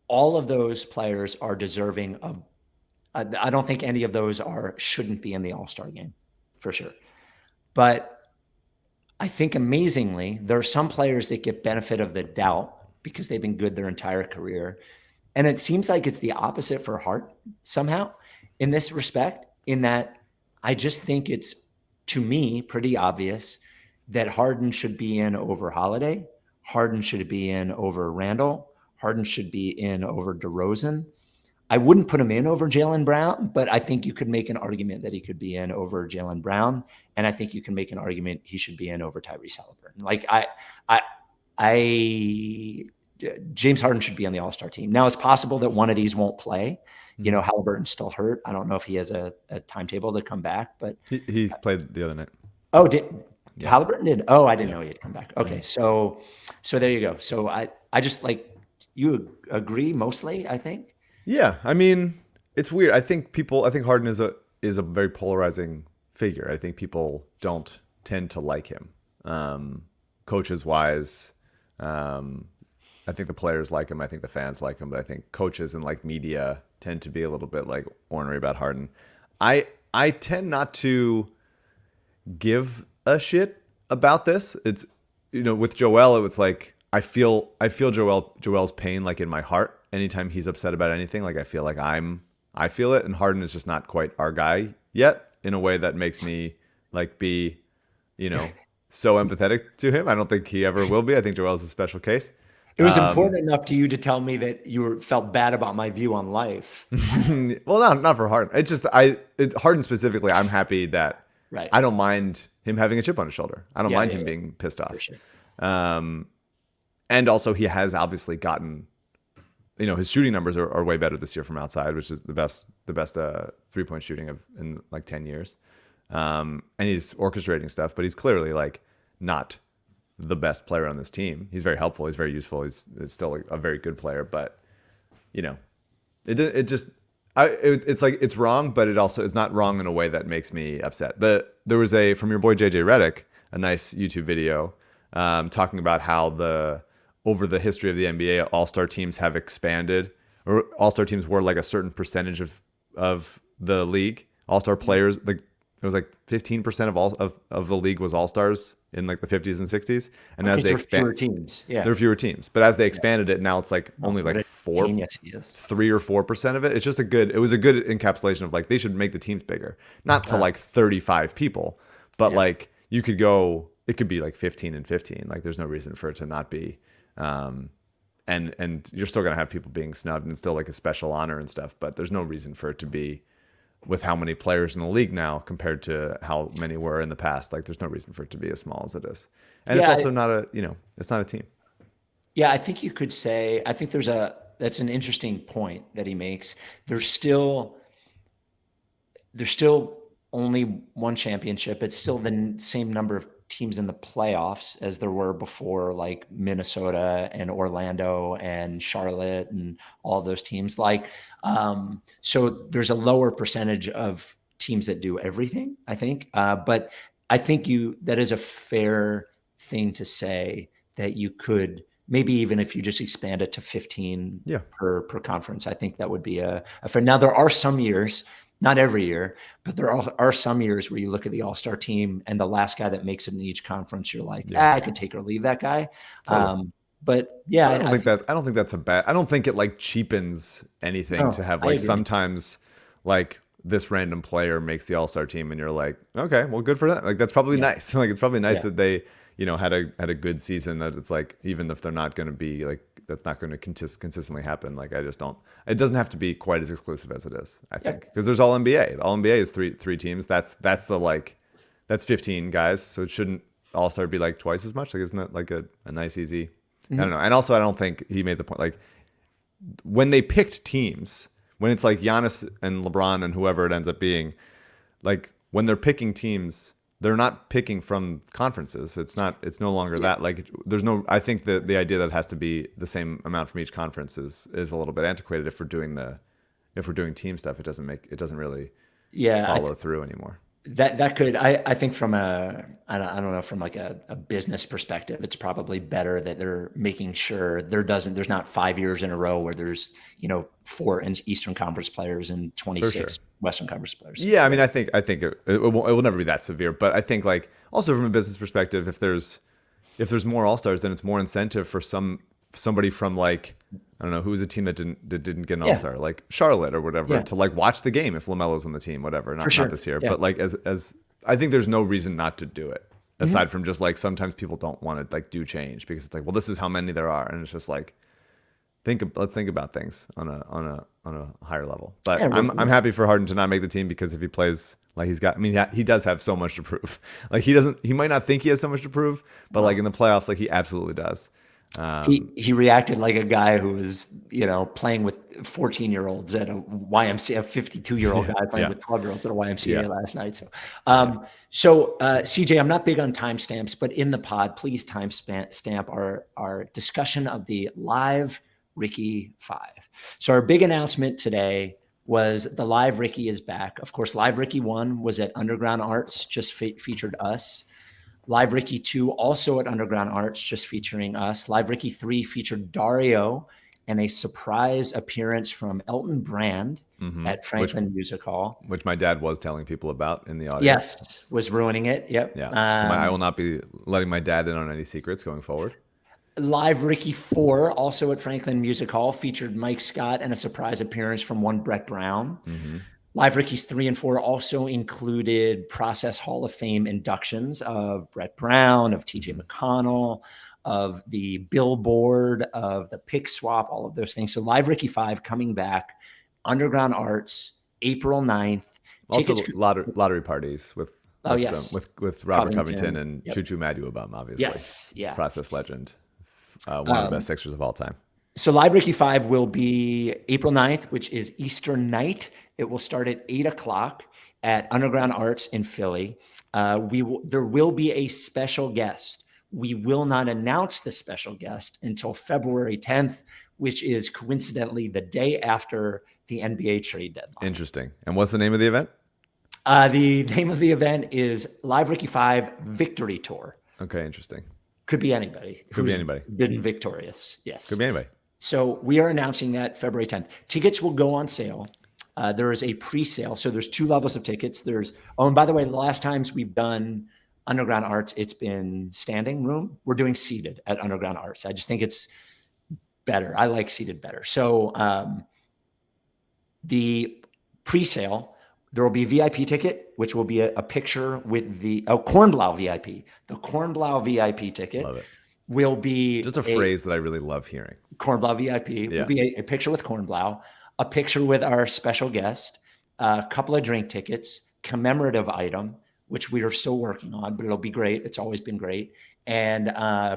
all of those players are deserving of, I don't think any of those shouldn't be in the All-Star game, for sure. But I think amazingly, there are some players that get benefit of the doubt because they've been good their entire career. And it seems like it's the opposite for Hart somehow in this respect, in that I just think it's, to me, pretty obvious that Harden should be in over Holiday. Harden should be in over Randall. Harden should be in over DeRozan. I wouldn't put him in over Jaylen Brown, but I think you could make an argument that he could be in over Jaylen Brown. And I think you can make an argument he should be in over Tyrese Halliburton. Like James Harden should be on the All-Star team. Now it's possible that one of these won't play. You know, Halliburton's still hurt. I don't know if he has a timetable to come back, but he played the other night. Oh, yeah. Halliburton did? Oh, I didn't know he had come back. Okay. So there you go. So I just you agree mostly, I think. Yeah, I mean, it's weird. I think Harden is a very polarizing figure. I think people don't tend to like him. Coaches wise, I think the players like him. I think the fans like him. But I think coaches and media tend to be a little bit ornery about Harden. I tend not to give a shit about this. It's with Joel, it was I feel Joel's pain in my heart. Anytime he's upset about anything, I feel like I feel it, and Harden is just not quite our guy yet in a way that makes me be, so empathetic to him. I don't think he ever will be. I think Joel's a special case. It was important enough to you to tell me that you felt bad about my view on life. Well, not for Harden. It's just Harden specifically. I'm happy that I don't mind him having a chip on his shoulder. I don't mind him being pissed off. For sure. And also he has obviously gotten. His shooting numbers are way better this year from outside, which is the best 3-point shooting in 10 years. And he's orchestrating stuff, but he's clearly not the best player on this team. He's very helpful. He's very useful. He's still a very good player, but It's like it's wrong, but it also is not wrong in a way that makes me upset. There was from your boy JJ Redick, a nice YouTube video talking about how over the history of the NBA, all-star teams have expanded, or all-star teams were like a certain percentage of the league. All-star players, like it was like 15% of the league was all-stars in like the 50s and 60s, and as they expand, teams, yeah, there were fewer teams. But as they expanded it, now it's like only like 3 or 4% of it. It's just it was a good encapsulation of like they should make the teams bigger, not to like 35 people, but like you could go, it could be like 15 and 15. Like there's no reason for it to not be. And you're still gonna have people being snubbed and it's still like a special honor and stuff, but there's no reason for it to be with how many players in the league now compared to how many were in the past. Like there's no reason for it to be as small as it is. And it's also not it's not a team. Yeah, I think you could say, I think that's an interesting point that he makes. There's still only one championship. It's still the same number of teams in the playoffs as there were before, like Minnesota and Orlando and Charlotte and all those teams. Like, so there's a lower percentage of teams that do everything, I think. But I think that is a fair thing to say, that you could, maybe even if you just expand it to 15 per conference, I think that would be a fair. Now there are some years, not every year, but there are some years where you look at the all-star team and the last guy that makes it in each conference, you're like, I could take or leave that guy. Totally. But yeah, I don't think that's a bad, I don't think it like cheapens anything to have like sometimes like this random player makes the all-star team and you're like, okay, well, good for that. Like, that's probably nice. Like, it's probably nice that they, had a good season, that it's like, even if they're not going to be like, that's not going to consistently happen. Like, it doesn't have to be quite as exclusive as it is, I think, because there's all NBA. The all NBA is three teams. That's 15 guys. So it shouldn't all-star be like twice as much. Like, isn't that like a nice, easy, I don't know. And also I don't think he made the point, like when they picked teams, when it's like Giannis and LeBron and whoever it ends up being, like when they're picking teams, they're not picking from conferences. It's no longer that. Like, I think that the idea that it has to be the same amount from each conference is a little bit antiquated. If we're doing team stuff, it doesn't really follow through anymore. That could, I think from I don't know, from like a business perspective, it's probably better that they're making sure there's not 5 years in a row where there's, 4 Eastern Conference players and 26 Western Conference players. Yeah. I mean, I think it will never be that severe, but I think like also from a business perspective, if there's more all-stars, then it's more incentive for somebody from like, I don't know, who was a team that didn't get an all-star, like Charlotte or whatever, to like watch the game if LaMelo's on the team, whatever. Not this year, but like as I think there's no reason not to do it, aside from just like sometimes people don't want to like do change because it's like, well, this is how many there are, and it's just like let's think about things on a higher level. But I'm happy for Harden to not make the team, because if he plays like he does have so much to prove. Like he might not think he has so mumuch to prove, but like in the playoffs, like he absolutely does. He reacted like a guy who was, playing with 14-year-olds at a YMCA, a 52-year-old guy playing with 12-year-olds at a YMCA last night. So, CJ, I'm not big on timestamps, but in the pod, please timestamp our discussion of the live Ricky 5. So our big announcement today was the live Ricky is back. Of course, live Ricky 1 was at Underground Arts, just featured us. Live Ricky 2, also at Underground Arts, just featuring us. Live Ricky 3 featured Dario and a surprise appearance from Elton Brand at Franklin Music Hall. Which my dad was telling people about in the audience. Yes, was ruining it. Yep. Yeah. So I will not be letting my dad in on any secrets going forward. Live Ricky 4, also at Franklin Music Hall, featured Mike Scott and a surprise appearance from one Brett Brown. Live Rickies 3 and 4 also included Process Hall of Fame inductions of Brett Brown, of TJ McConnell, of the Billboard, of the Pick Swap, all of those things. So Live Ricky 5 coming back, Underground Arts, April 9th. Also lottery parties with Robert Covington and Choo Choo Maduabum, obviously. Yes, yeah. Process legend, one of the best Sixers of all time. So Live Ricky 5 will be April 9th, which is Easter night. It will start at 8:00 at Underground Arts in Philly. There will be a special guest. we will not announce the special guest until February 10th, which is coincidentally the day after the NBA trade deadline. Interesting. And what's the name of the event? The name of the event is Live Ricky 5 Victory Tour. Okay, interesting. Could be anybody. Could be anybody. Been victorious. Yes. Could be anybody. So we are announcing that February 10th. Tickets will go on sale. There is a pre-sale. So there's 2 levels of tickets. And by the way, the last times we've done Underground Arts, it's been standing room. We're doing seated at Underground Arts. I just think it's better. I like seated better. So the pre-sale, there will be a VIP ticket, which will be a picture with the Kornblau VIP. The Kornblau VIP ticket Love it. will be Just a phrase that I really love hearing. Kornblau VIP will be a picture with Kornblau, a picture with our special guest, a couple of drink tickets, commemorative item, which we are still working on, but it'll be great. It's always been great. And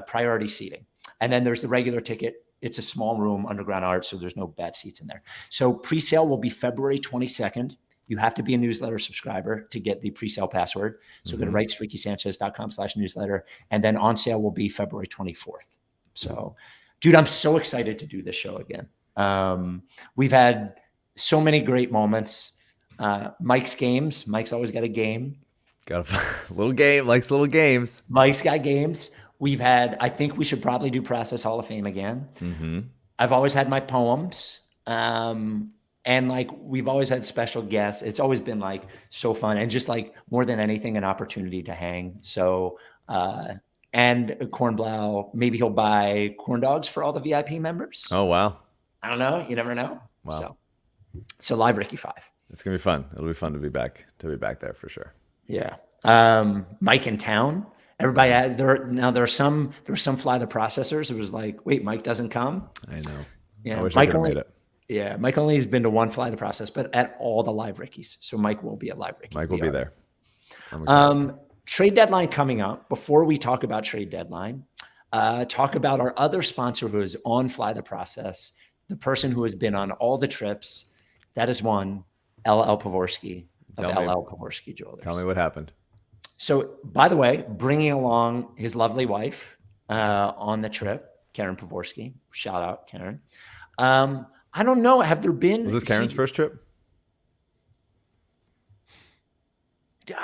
priority seating. And then there's the regular ticket. It's a small room, Underground Arts, so there's no bad seats in there. So pre-sale will be February 22nd. You have to be a newsletter subscriber to get the pre-sale password. So go to writesrickysanchez.com/newsletter. And then on sale will be February 24th. So, dude, I'm so excited to do this show again. We've had so many great moments. Mike's games. Mike's always got a game. Got a little game, likes little games. Mike's got games. We've had, I think we should probably do Process Hall of Fame again. I've always had my poems. And like, we've always had special guests. It's always been like so fun. And just like more than anything, an opportunity to hang. So, and Kornblau, maybe he'll buy corn dogs for all the VIP members. Oh, wow. I don't know. You never know. Wow. So Live Ricky 5. It's going to be fun. It'll be fun to be back there for sure. Yeah. Mike in town. Everybody there are some fly the processors. It was like, wait, Mike doesn't come. I know. Yeah. I wish I Mike could have only, made it. Yeah. Mike only has been to one fly the process, but at all the Live Rickies. So Mike will be at Live Ricky. Mike will be there. Trade deadline coming up. Before we talk about trade deadline, talk about our other sponsor who is on Fly the Process, the person who has been on all the trips. That is one, LL Pavorsky of LL Pavorsky Jewelers. Tell me what happened. So, by the way, bringing along his lovely wife on the trip, Karen Pavorsky. Shout out, Karen. I don't know. Have there been? Was this Karen's first trip?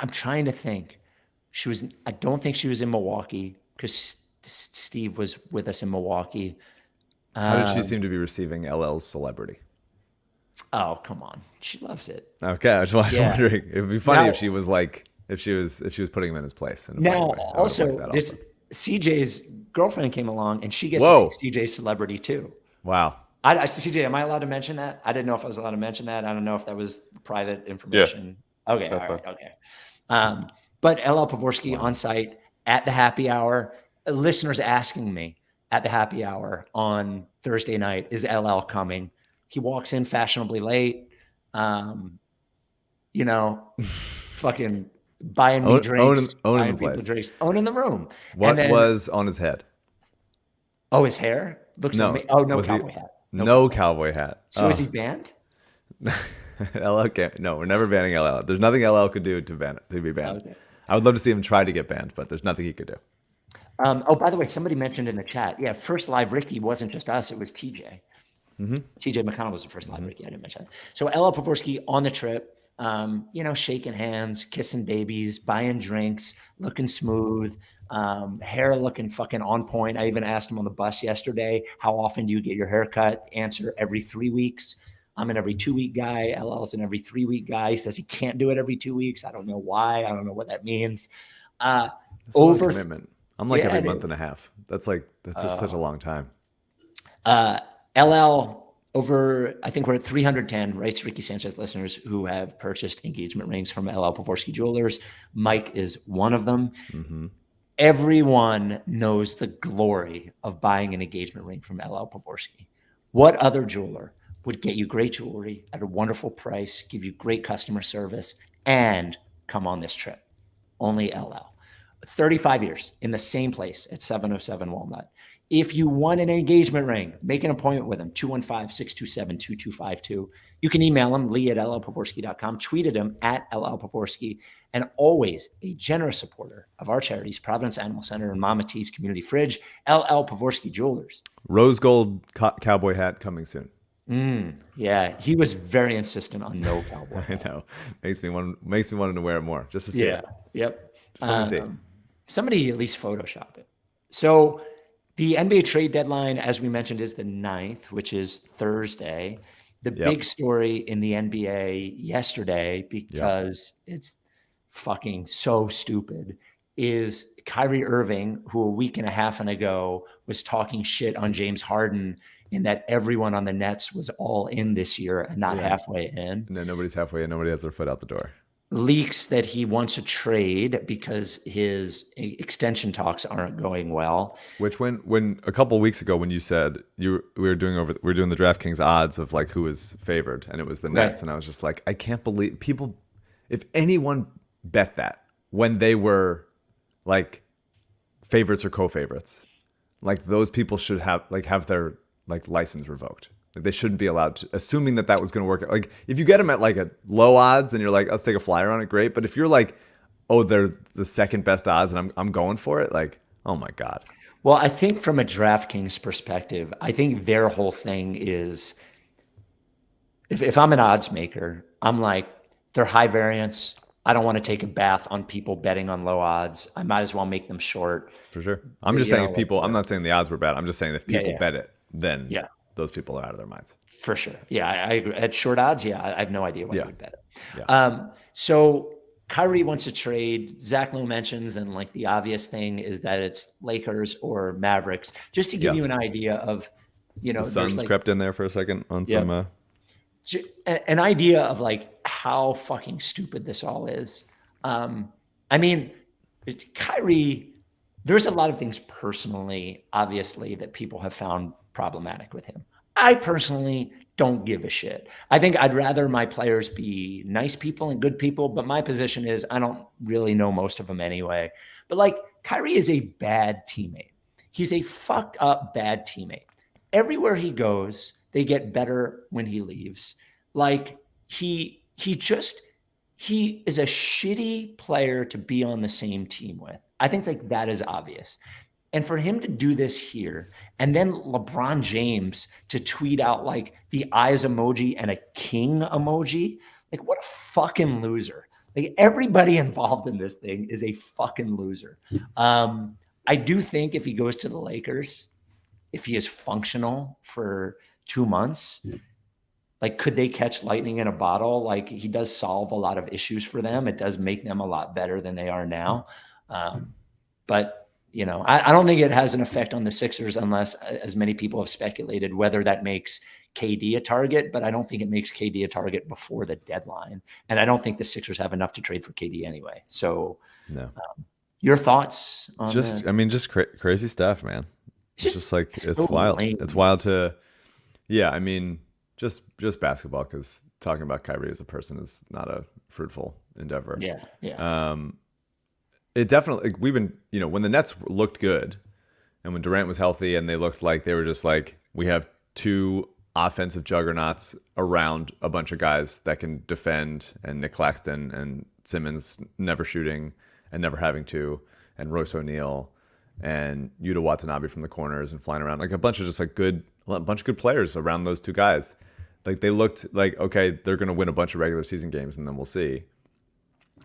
I'm trying to think. I don't think she was in Milwaukee because Steve was with us in Milwaukee. How did she seem to be receiving LL's celebrity? Oh, come on. She loves it. Okay, I was wondering. It would be funny if she was putting him in his place. Now, also, CJ's girlfriend came along and she gets Whoa. to see CJ's celebrity too. Wow. CJ, am I allowed to mention that? I didn't know if I was allowed to mention that. I don't know if that was private information. Yeah. Okay. All right. Okay. But LL Pavorsky on site at the happy hour, listeners asking me at the happy hour on Thursday night, is LL coming? He walks in fashionably late, fucking buying me drinks, owning buying the place. people drinks, owning the room. What was on his head? Oh, his hair looks amazing. Oh, no cowboy hat. No cowboy hat. So is he banned? LL can't. No, we're never banning LL. There's nothing LL could do to be banned. Okay. I would love to see him try to get banned, but there's nothing he could do. By the way, somebody mentioned in the chat. Yeah, first Live Ricky wasn't just us; it was TJ. TJ McConnell was the first Live Ricky. I didn't mention that. So LL Pavorsky on the trip, shaking hands, kissing babies, buying drinks, looking smooth, hair looking fucking on point. I even asked him on the bus yesterday, how often do you get your hair cut? Answer, every 3 weeks. I'm an every 2 week guy. LL's an every 3 week guy. He says he can't do it every 2 weeks. I don't know why. I don't know what that means. Over commitment. I'm like every month and a half. That's just such a long time. LL over, I think we're at 310 Rights Ricky Sanchez listeners who have purchased engagement rings from LL Pavorsky Jewelers. Mike is one of them. Mm-hmm. Everyone knows the glory of buying an engagement ring from LL Pavorsky. What other jeweler would get you great jewelry at a wonderful price, give you great customer service, and come on this trip? Only LL. 35 years in the same place at 707 Walnut. If you want an engagement ring, make an appointment with him, 215-627-2252. You can email him, lee@llpavorsky.com, tweet at him @llpavorsky, and always a generous supporter of our charities, Providence Animal Center and Mama T's Community Fridge, LL Pavorsky Jewelers. Rose gold cowboy hat coming soon. Yeah, he was very insistent on no cowboy hat. I know. Makes me want to wear it more just to see it. Yep. Just to see. Somebody at least Photoshop it. So the NBA trade deadline, as we mentioned, is the 9th, which is Thursday. The big story in the NBA yesterday, because it's fucking so stupid, is Kyrie Irving, who a week and a half ago was talking shit on James Harden in that everyone on the Nets was all in this year and not halfway in. No, nobody's halfway in. Nobody has their foot out the door. Leaks that he wants a trade because his extension talks aren't going well. Which when a couple of weeks ago when you said we were doing the DraftKings odds of like who was favored and it was the Nets, and I was just like, I can't believe people, if anyone bet that when they were like favorites or co-favorites, like those people should have their like license revoked. Like they shouldn't be allowed to, assuming that was going to work. Like if you get them at like a low odds, then you're like, let's take a flyer on it. Great. But if you're like, oh, they're the second best odds and I'm going for it. Like, oh my God. Well, I think from a DraftKings perspective, I think their whole thing is if I'm an odds maker, I'm like, they're high variance. I don't want to take a bath on people betting on low odds. I might as well make them short. For sure. I'm just saying if people, I'm not saying the odds were bad. I'm just saying if people bet it, then those people are out of their minds. For sure. Yeah, I agree. At short odds, I have no idea why you would bet it. Yeah. So Kyrie wants to trade. Zach Lowe mentions, and like the obvious thing is that it's Lakers or Mavericks. Just to give you an idea of, the Suns crept in there for a second on some. An idea of like how fucking stupid this all is. I mean, Kyrie, there's a lot of things personally, obviously, that people have found problematic with him. I personally don't give a shit. I think I'd rather my players be nice people and good people, but my position is I don't really know most of them anyway. But like Kyrie is a bad teammate. He's a fucked up bad teammate. Everywhere he goes, they get better when he leaves. Like he is a shitty player to be on the same team with. I think like that is obvious. And for him to do this here, and then LeBron James to tweet out like the eyes emoji and a king emoji, like what a fucking loser. Like everybody involved in this thing is a fucking loser. I do think if he goes to the Lakers, if he is functional for 2 months, like could they catch lightning in a bottle? Like he does solve a lot of issues for them. It does make them a lot better than they are now. But I don't think it has an effect on the Sixers unless, as many people have speculated, whether that makes KD a target, but I don't think it makes KD a target before the deadline. And I don't think the Sixers have enough to trade for KD anyway. So no. Your thoughts on just crazy stuff, man. It's just like, it's wild. Lame. It's wild to, I mean, just basketball, because talking about Kyrie as a person is not a fruitful endeavor. Yeah. It definitely, we've been, when the Nets looked good and when Durant was healthy and they looked like they were just like, we have two offensive juggernauts around a bunch of guys that can defend, and Nick Claxton and Simmons never shooting and never having to, and Royce O'Neal and Yuta Watanabe from the corners and flying around, like a bunch of just like a bunch of good players around those two guys. Like they looked like, okay, they're going to win a bunch of regular season games and then we'll see.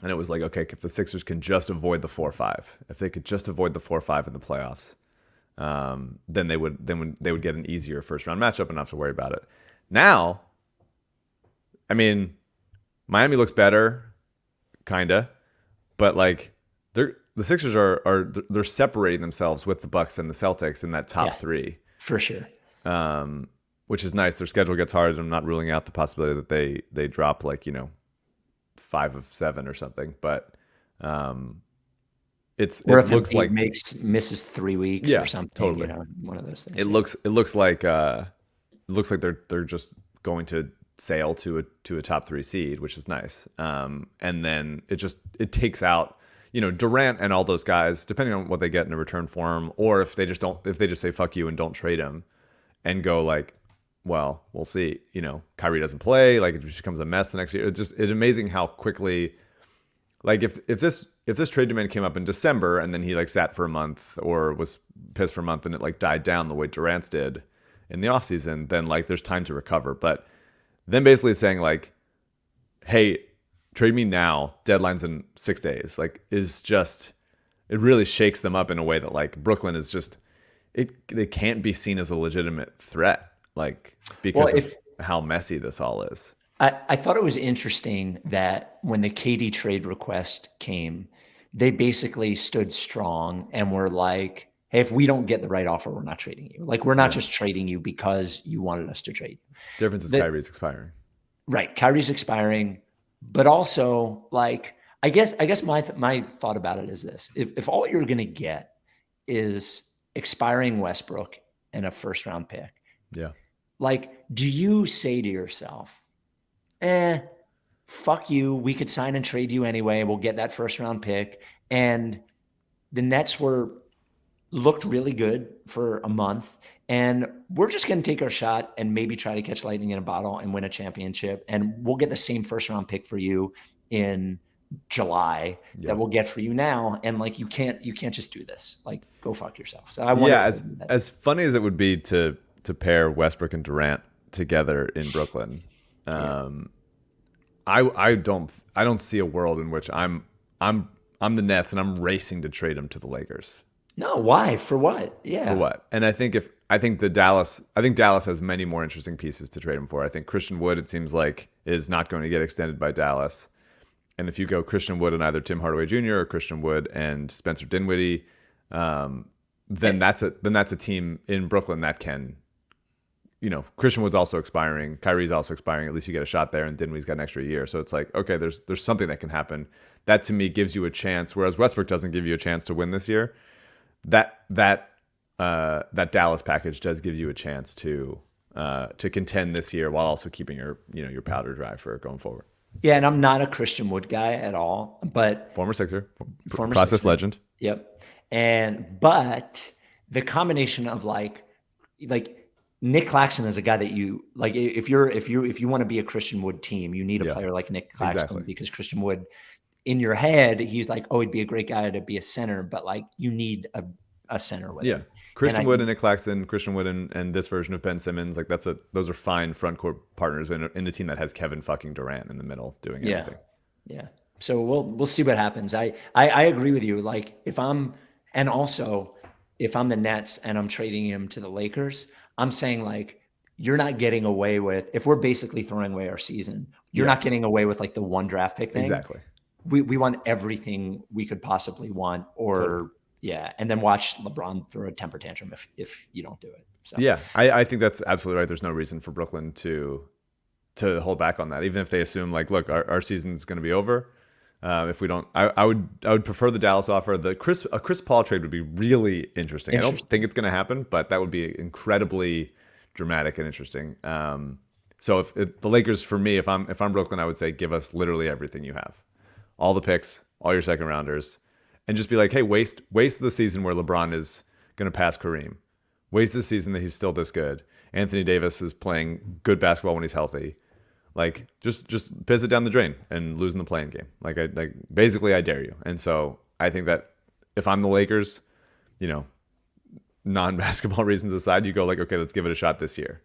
And it was like, okay, if the Sixers can just avoid the 4-5, if they could just avoid the 4-5 in the playoffs, then they would get an easier first round matchup and not have to worry about it. Now, I mean, Miami looks better, kinda, but like the Sixers they're separating themselves with the Bucks and the Celtics in that top three for sure. Which is nice. Their schedule gets hard. I'm not ruling out the possibility that they drop like 5 of 7 or something, but it looks like misses 3 weeks or something. Totally, one of those things. It looks like they're just going to sail to a top 3 seed, which is nice. And then it takes out. Durant and all those guys, depending on what they get in a return for him, or if they just say fuck you and don't trade him and go like, well, we'll see. Kyrie doesn't play, like it just becomes a mess the next year. It's amazing how quickly, like if this trade demand came up in December and then he like sat for a month or was pissed for a month and it like died down the way Durant's did in the offseason, then like there's time to recover. But then basically saying like, hey, trade me now, deadline's in 6 days, like is just, it really shakes them up in a way that like Brooklyn is just, they can't be seen as a legitimate threat, like because of how messy this all is. I thought it was interesting that when the KD trade request came, they basically stood strong and were like, hey, if we don't get the right offer, we're not trading you. Like, we're not just trading you because you wanted us to trade you. Difference is Kyrie's expiring. Right. Kyrie's expiring. But also, like, I guess my thought about it is this. If all you're going to get is expiring Westbrook and a first round pick, yeah, like, do you say to yourself, fuck you, we could sign and trade you anyway, we'll get that first round pick? And the Nets looked really good for a month, and we're just going to take our shot and maybe try to catch lightning in a bottle and win a championship, and we'll get the same first round pick for you in July that we'll get for you now. And like, you can't just do this. Like, go fuck yourself. So I want as funny as it would be to pair Westbrook and Durant together in Brooklyn, I don't see a world in which I'm the Nets and I'm racing to trade them to the Lakers. No, why? For what? Yeah. For what? And I think Dallas has many more interesting pieces to trade him for. I think Christian Wood, it seems like, is not going to get extended by Dallas. And if you go Christian Wood and either Tim Hardaway Jr. or Christian Wood and Spencer Dinwiddie, then that's a team in Brooklyn that can, Christian Wood's also expiring, Kyrie's also expiring. At least you get a shot there, and Dinwiddie's got an extra year. So it's like, okay, there's something that can happen. That to me gives you a chance, whereas Westbrook doesn't give you a chance to win this year. That Dallas package does give you a chance to contend this year while also keeping your powder dry for going forward. Yeah, and I'm not a Christian Wood guy at all, but former Sixer, process legend. Yep. But the combination of like Nick Claxton is a guy that you like. If you want to be a Christian Wood team, you need a player like Nick Claxton, because Christian Wood, in your head, he's like, oh, he'd be a great guy to be a center, but like, you need a center with him. Christian Wood and Nick Claxton, Christian Wood and this version of Ben Simmons, like those are fine front court partners in a team that has Kevin fucking Durant in the middle doing everything. Yeah. So we'll see what happens. I agree with you. Like, if I'm the Nets and I'm trading him to the Lakers, I'm saying like, you're not getting away with, if we're basically throwing away our season, you're not getting away with like the one draft pick thing. Exactly. We want everything we could possibly want, and then watch LeBron throw a temper tantrum if you don't do it. So I think that's absolutely right. There's no reason for Brooklyn to hold back on that, even if they assume like, look, our season's going to be over. If we don't, I would prefer the Dallas offer. A Chris Paul trade would be really interesting. I don't think it's going to happen, but that would be incredibly dramatic and interesting. So if the Lakers, for me, if I'm Brooklyn, I would say give us literally everything you have, all the picks, all your second rounders, and just be like, hey, waste the season where LeBron is going to pass Kareem. Waste the season that he's still this good. Anthony Davis is playing good basketball when he's healthy. Like, just piss it down the drain and lose in the playing game. Basically, I dare you. And so I think that if I'm the Lakers, non-basketball reasons aside, you go like, okay, let's give it a shot this year.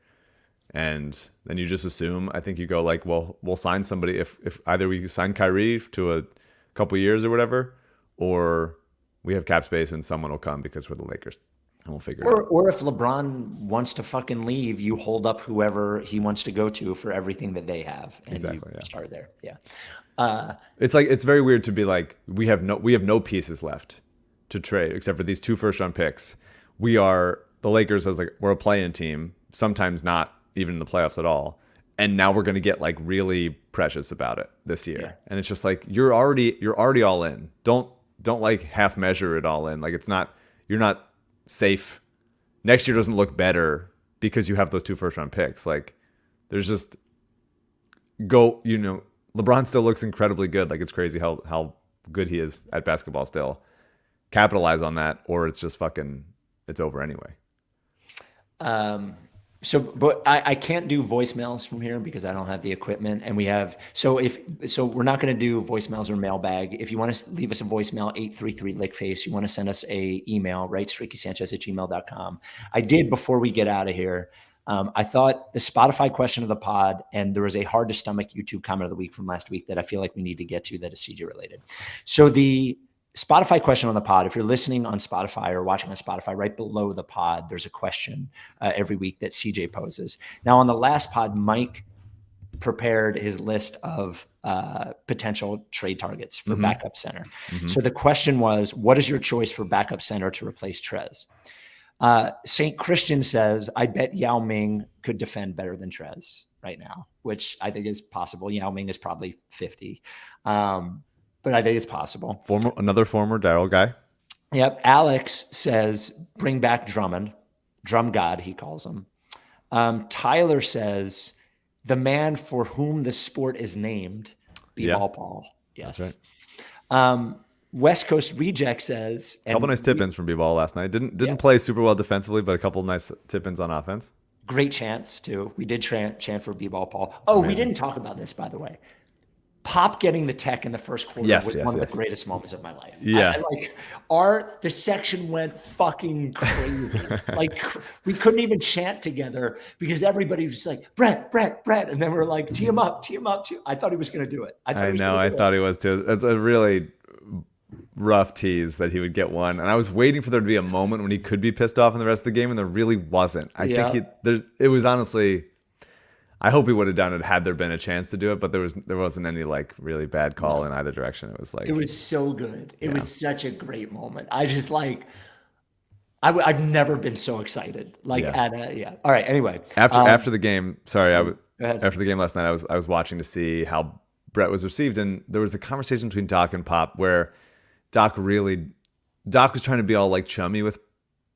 And then you just assume, I think you go like, well, we'll sign somebody if either we sign Kyrie to a couple years or whatever, or we have cap space and someone will come because we're the Lakers. And we'll figure it out. Or if LeBron wants to fucking leave, you hold up whoever he wants to go to for everything that they have, and you start there. Yeah. It's very weird to be like, we have no pieces left to trade except for these 2 first-round picks. The Lakers as we're a play-in team, sometimes not even in the playoffs at all, and now we're going to get like really precious about it this year. And it's just like, you're already all in. Don't like half measure it all in. Like, you're not safe. Next year doesn't look better because you have those 2 first round picks. Like, there's just LeBron still looks incredibly good. Like, it's crazy how good he is at basketball still, capitalize on that, or it's just it's over anyway. But I can't do voicemails from here because I don't have the equipment, and so we're not going to do voicemails or mailbag. If you want to leave us a voicemail, 833-LickFace. You want to send us a email, right? StrickySanchez@gmail.com. I did before we get out of here. I thought the Spotify question of the pod, and there was a hard to stomach YouTube comment of the week from last week that I feel like we need to get to that is CJ related. So the Spotify question on the pod, if you're listening on Spotify or watching on Spotify, right below the pod, there's a question every week that CJ poses. Now, on the last pod, Mike prepared his list of potential trade targets for backup center. So the question was, what is your choice for backup center to replace Trez? St. Christian says, I bet Yao Ming could defend better than Trez right now, which I think is possible. Yao Ming is probably 50. But I think it's possible. Another former Daryl guy. Yep. Alex says, bring back Drummond. Drum God, he calls him. Tyler says, the man for whom the sport is named, B-Ball Paul. Yes. That's right. West Coast Reject says... A couple nice tip-ins from B-Ball last night. Didn't play super well defensively, but a couple nice tip-ins on offense. Great chants, too. We did chant for B-Ball Paul. Oh, we didn't talk about this, by the way. Pop getting the tech in the first quarter was one of the greatest moments of my life. Yeah. The section went fucking crazy. We couldn't even chant together because everybody was just like, Brett. And then we were like, tee him up. I thought he was going to do it. I thought he was too. It's a really rough tease that he would get one. And I was waiting for there to be a moment when he could be pissed off in the rest of the game, and there really wasn't. I think it was honestly... I hope he would have done it had there been a chance to do it, but there wasn't any really bad call in either direction. It was it was so good. It was such a great moment. I just I've never been so excited. All right. Anyway, after the game, after the game last night, I was watching to see how Brett was received, and there was a conversation between Doc and Pop where Doc was trying to be all chummy with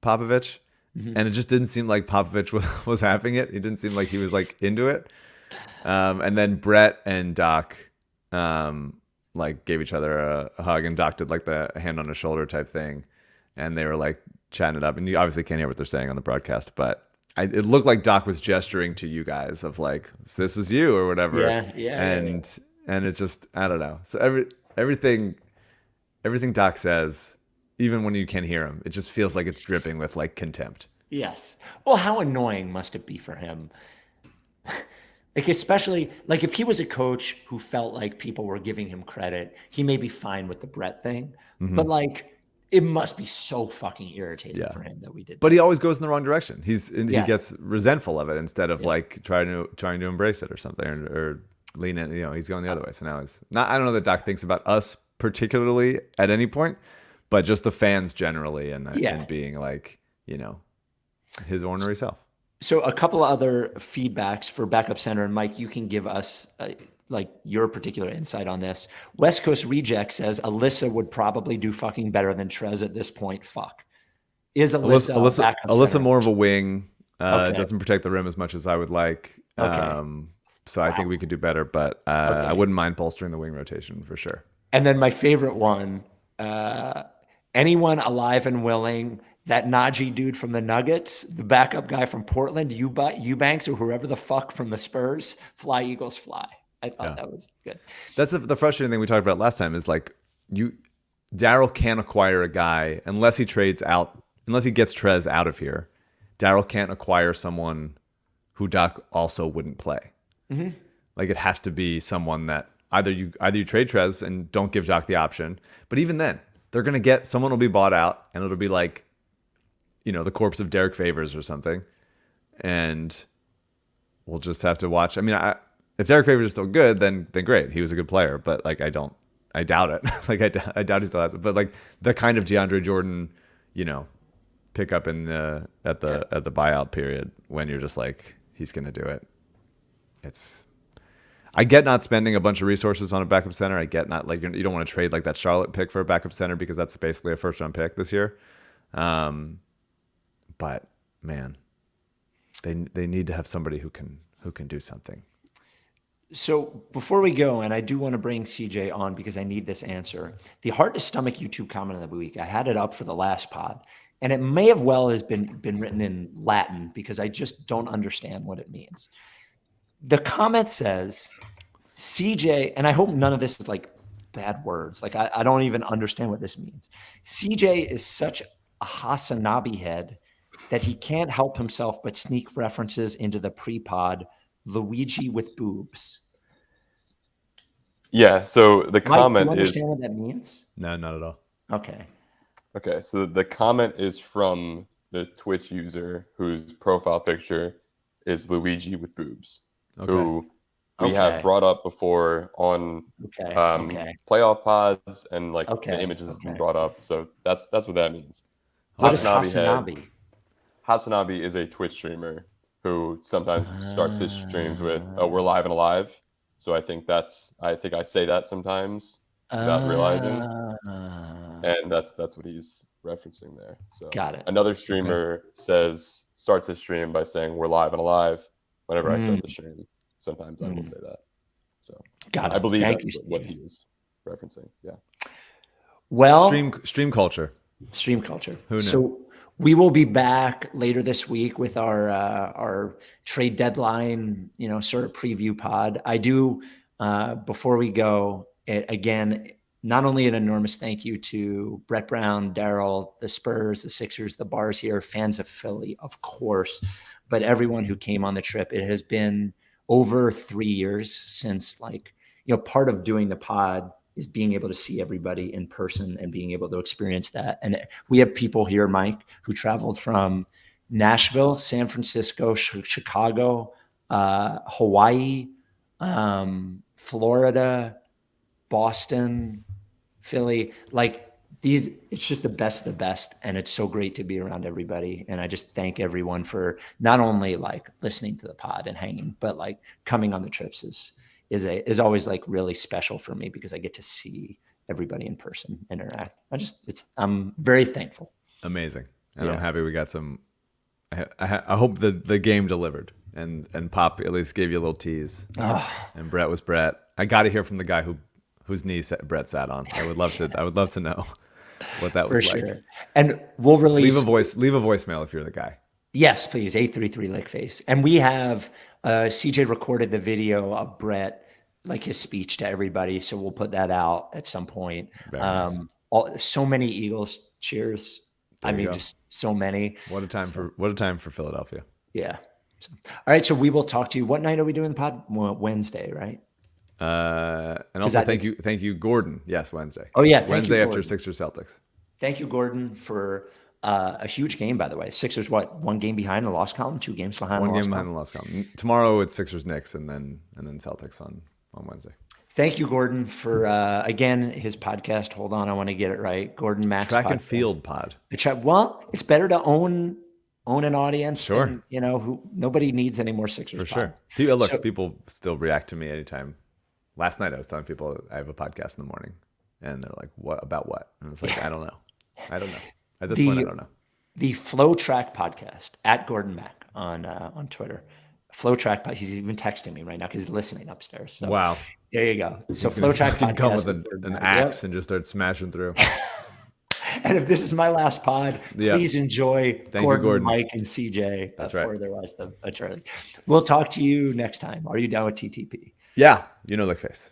Popovich. Mm-hmm. And it just didn't seem like Popovich was having it. It didn't seem like he was into it. And then Brett and Doc gave each other a hug, and Doc did the hand on his shoulder type thing, and they were chatting it up. And you obviously can't hear what they're saying on the broadcast, but it looked like Doc was gesturing to you guys of this is you or whatever. And it's just, I don't know. So everything Doc says, even when you can't hear him, it just feels like it's dripping with contempt. Yes. Well, how annoying must it be for him? Especially if he was a coach who felt like people were giving him credit, he may be fine with the Brett thing. Mm-hmm. But it must be so fucking irritating for him that we did. But he always goes in the wrong direction. He gets resentful of it instead of trying to embrace it or something or lean in. He's going the other way. So now it's not. I don't know that Doc thinks about us particularly at any point. But just the fans generally and being his ornery self. So a couple of other feedbacks for backup center. And Mike, you can give us your particular insight on this. West Coast Reject says Alyssa would probably do fucking better than Trez at this point. Fuck. Is Alyssa more of a wing, doesn't protect the rim as much as I would like. Okay. So I think we could do better, but I wouldn't mind bolstering the wing rotation for sure. And then my favorite one, anyone alive and willing, that Najee dude from the Nuggets, the backup guy from Portland, Eubanks, or whoever the fuck from the Spurs, fly Eagles fly. I thought that was good. That's the frustrating thing we talked about last time is Daryl can't acquire a guy unless he gets Trez out of here. Daryl can't acquire someone who Doc also wouldn't play. Mm-hmm. It has to be someone that either you trade Trez and don't give Doc the option, but even then, they're going to get someone will be bought out, and it'll be the corpse of Derek Favors or something. And we'll just have to watch. I mean, if Derek Favors is still good, then great. He was a good player, but I doubt it. I doubt he still has it. But the kind of DeAndre Jordan, pick up at the buyout period when you're just he's going to do it. I get not spending a bunch of resources on a backup center. I get not you don't want to trade that Charlotte pick for a backup center because that's basically a first round pick this year. But man, they need to have somebody who can do something. So before we go, and I do want to bring CJ on because I need this answer. The hard to stomach YouTube comment of the week. I had it up for the last pod, and it may have well has been written in Latin because I just don't understand what it means. The comment says, CJ, and I hope none of this is like bad words. Like I don't even understand what this means. CJ is such a Hasanabi head that he can't help himself but sneak references into the pre-pod Luigi with boobs. Yeah. So the Mike, do comment you is understand what that means? No, not at all. Okay. okay. So the comment is from the Twitch user whose profile picture is Luigi with boobs, Okay. who we Okay. have brought up before on Okay. playoff pods, and like Okay, the images have been okay. brought up. So that's what that means. What is Hasanabi head. Hasanabi? Hasanabi is a Twitch streamer who sometimes starts his streams with "we're live and alive." So I think I say that sometimes without realizing, and that's what he's referencing there. So Got it. Another streamer starts his stream by saying "we're live and alive." Whenever I start the stream, sometimes I will say that. So Got it. I believe Thank that's you, what CJ. he is referencing. Yeah. Well, Stream culture. stream culture. Who knew? So we will be back later this week with our trade deadline, sort of preview pod. I do before we go again. Not only an enormous thank you to Brett Brown, Daryl, the Spurs, the Sixers, the bars here, fans of Philly, of course, but everyone who came on the trip. It has been over 3 years since, part of doing the pod is being able to see everybody in person and being able to experience that. And we have people here, Mike, who traveled from Nashville, San Francisco, Chicago, Hawaii, Florida, Boston, Philly, it's just the best of the best. And it's so great to be around everybody. And I just thank everyone for not only listening to the pod and hanging, but coming on the trips is always really special for me because I get to see everybody in person, interact. I'm very thankful. Amazing. And Yeah. I'm happy we got some. I hope the game delivered and Pop at least gave you a little tease. And Brett was Brett. I got to hear from the guy whose knee Brett sat on. I would love to know what that was For like. sure. And we'll release. Leave a voicemail if you're the guy. Yes, please. 833 Lickface. And we have CJ recorded the video of Brett, his speech to everybody. So we'll put that out at some point. Very nice. So many Eagles cheers. There you go. Just so many. What a time for Philadelphia. Yeah. So, all right. So we will talk to you. What night are we doing the pod? Wednesday, right? And also thank you, Gordon. Yes, Wednesday. Oh yeah, Wednesday after Gordon. Sixers Celtics. Thank you, Gordon, for a huge game. By the way, Sixers one game behind the loss column, 2 games behind. One the loss game behind column. the loss column. Tomorrow it's Sixers Knicks and then Celtics on Wednesday. Thank you, Gordon, for again his podcast. Hold on, I want to get it right. Gordon Max Track and podcast. field pod. Well, it's better to own an audience. Sure. than, who nobody needs any more Sixers. For sure. pods. People still react to me anytime. Last night I was telling people I have a podcast in the morning, and they're like, "What about what?" And it's like, I don't know. At this point, I don't know. The Flow Track podcast at Gordon Mack on Twitter. Flow Track. He's even texting me right now because he's listening upstairs. So Wow. there you go. So He's Flow gonna Track fucking come podcast with Gordon an Mack. axe Yep. and just start smashing through. And if this is my last pod, Yeah. please enjoy Thank you, Gordon. Mike, and CJ. That's right. For the rest of Charlie. We'll talk to you next time. Are you down with TTP? Yeah, Lickface.